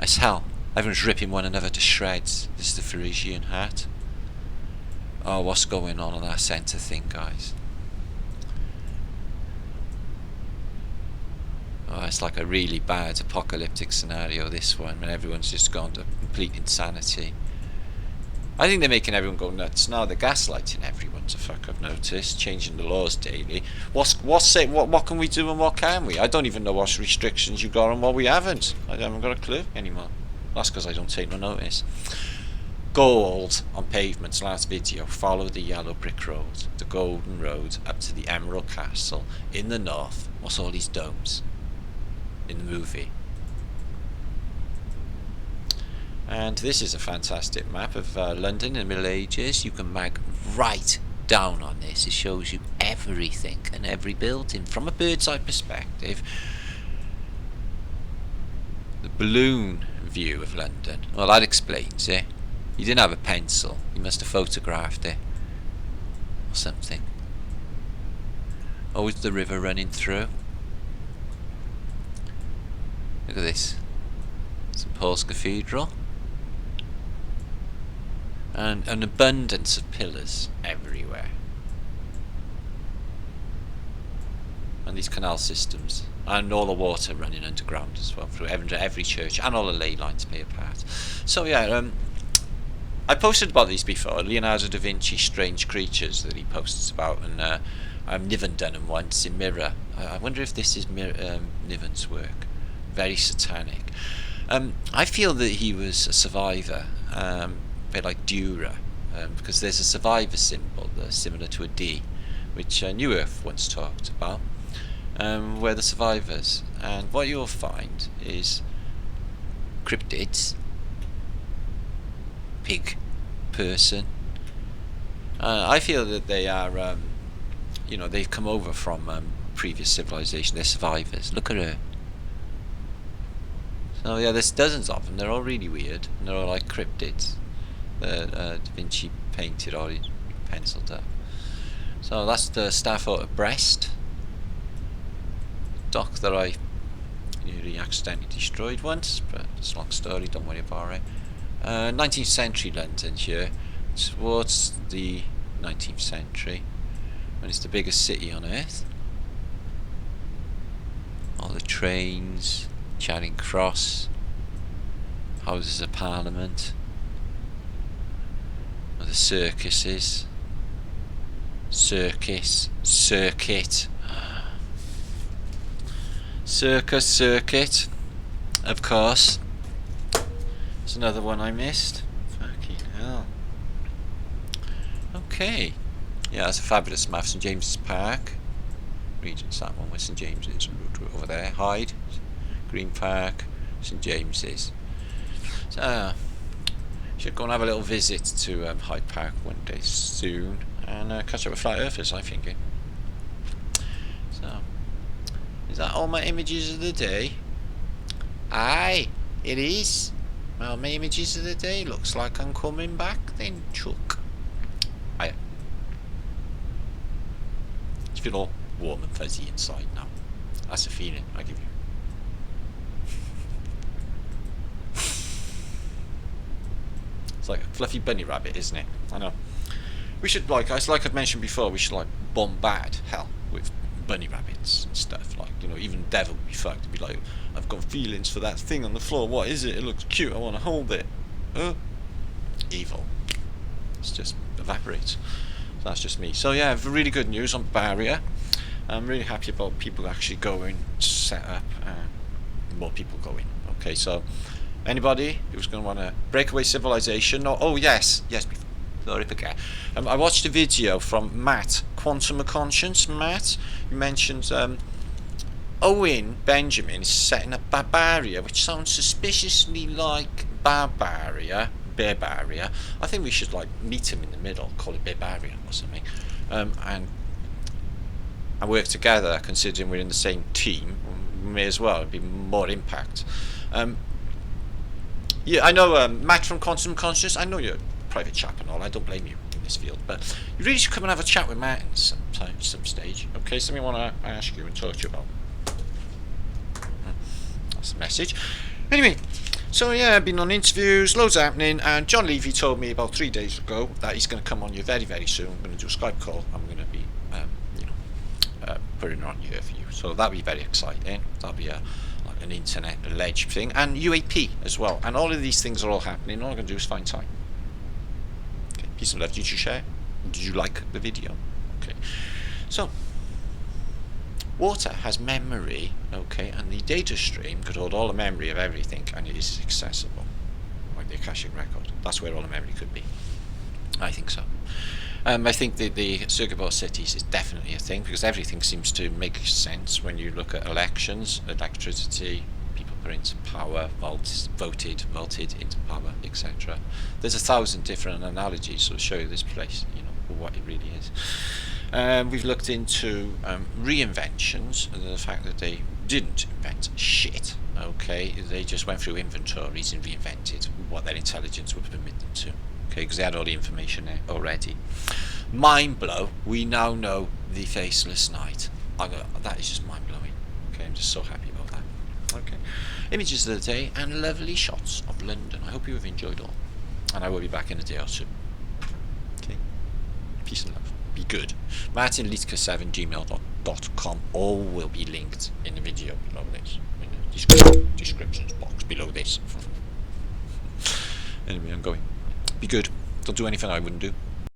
It's hell. Everyone's ripping one another to shreds. This is the Parisian hat. Oh, what's going on that centre thing, guys? Oh, it's like a really bad apocalyptic scenario, this one, when everyone's just gone to complete insanity. I think they're making everyone go nuts now. They're gaslighting everyone to fuck, I've noticed, changing the laws daily. What can we do and what can we? I don't even know what restrictions you got and what we haven't. I haven't got a clue anymore. That's because I don't take no notice. gold on pavements last video. Follow the yellow brick road, the golden road up to the Emerald Castle in the north. What's all these domes in the movie? And this is a fantastic map of London in the Middle Ages. You can mag right down on this. It shows you everything and every building from a bird's eye perspective. The balloon view of London. Well, that explains it. He didn't have a pencil. He must have photographed it or something. Oh, it's the river running through. Look at this. St Paul's Cathedral. And an abundance of pillars everywhere. And these canal systems. And all the water running underground as well. Through every church. And all the ley lines play a part. So yeah, I posted about these before. Leonardo da Vinci Strange Creatures that he posts about. And Niven done them once in Mirror. I wonder if this is Niven's work. Very satanic. I feel that he was a survivor. A bit like Dura, because there's a survivor symbol that's similar to a D, which New Earth once talked about, where the survivors, and what you'll find is cryptids, pig person. I feel that they are, they've come over from previous civilization. They're survivors. Look at her. So yeah, there's dozens of them. They're all really weird. And they're all like cryptids. Da Vinci painted or penciled up. So that's the Stafford of Brest dock that I nearly accidentally destroyed once, but it's a long story, don't worry about it. 19th century London here, towards the 19th century, when it's the biggest city on earth. All the trains, Charing Cross, Houses of Parliament, the circuses, circuit, circuit, of course. There's another one I missed. Fucking hell. Okay. Yeah, that's a fabulous map. St James's Park. Regent's that one where St James's over there. Hyde, Green Park, St James's. So, should go and have a little visit to Hyde Park one day soon and catch up with Flat Earthers, I think. So, is that all my images of the day? Aye, it is. Well, my images of the day looks like I'm coming back then, Chuck. I feel all warm and fuzzy inside now. That's a feeling I give you. It's like a fluffy bunny rabbit, isn't it? I know. We should, like I've mentioned before, we should like bombard hell with bunny rabbits and stuff. Like, even the devil would be fucked. It'd be like, I've got feelings for that thing on the floor. What is it? It looks cute. I want to hold it. Evil. It's just evaporates. So that's just me. So yeah, really good news on Barbaria. I'm really happy about people actually going to set up and more people going. Okay, so anybody who's going to want to break away civilization, or yes, sorry, forget. I watched a video from Matt, Quantum of Conscience. Matt, you mentioned Owen Benjamin is setting up Barbaria, which sounds suspiciously like Barbaria. I think we should like meet him in the middle, call it Barbaria or something, and work together. Considering we're in the same team, we may as well. It'd be more impact. Yeah, I know Matt from Quantum Conscious. I know you're a private chap and all. I don't blame you in this field, but you really should come and have a chat with Matt at some stage. Okay, something I want to ask you and talk to you about. That's the message. Anyway, so yeah, I've been on interviews, loads happening, and John Levy told me about 3 days ago that he's going to come on here very, very soon. I'm going to do a Skype call. I'm going to be, putting it on here for you. So that'll be very exciting. That'll be like an internet ledge thing, and UAP as well. And all of these things are all happening. All I'm going to do is find time. Okay, peace and love. Did you share? Did you like the video? Okay. So, water has memory, okay, and the data stream could hold all the memory of everything, and it is accessible. Like the Akashic record. That's where all the memory could be. I think so. I think the circuit board cities is definitely a thing, because everything seems to make sense when you look at elections, electricity, people put into power, voted into power, etc. There's 1,000 different analogies that show you this place, you know, what it really is. We've looked into reinventions, and the fact that they didn't invent shit. Okay, they just went through inventories and reinvented what their intelligence would permit them to. Okay, because they had all the information there already. Mind blow, we now know the Faceless Knight. That is just mind blowing. Okay, I'm just so happy about that. Okay, images of the day and lovely shots of London. I hope you have enjoyed all, and I will be back in a day or two. Okay, peace and love. Be good. martinliedtke7@gmail.com. All will be linked in the video below this, in the descriptions box below this. Anyway, I'm going. Be good. Don't do anything I wouldn't do.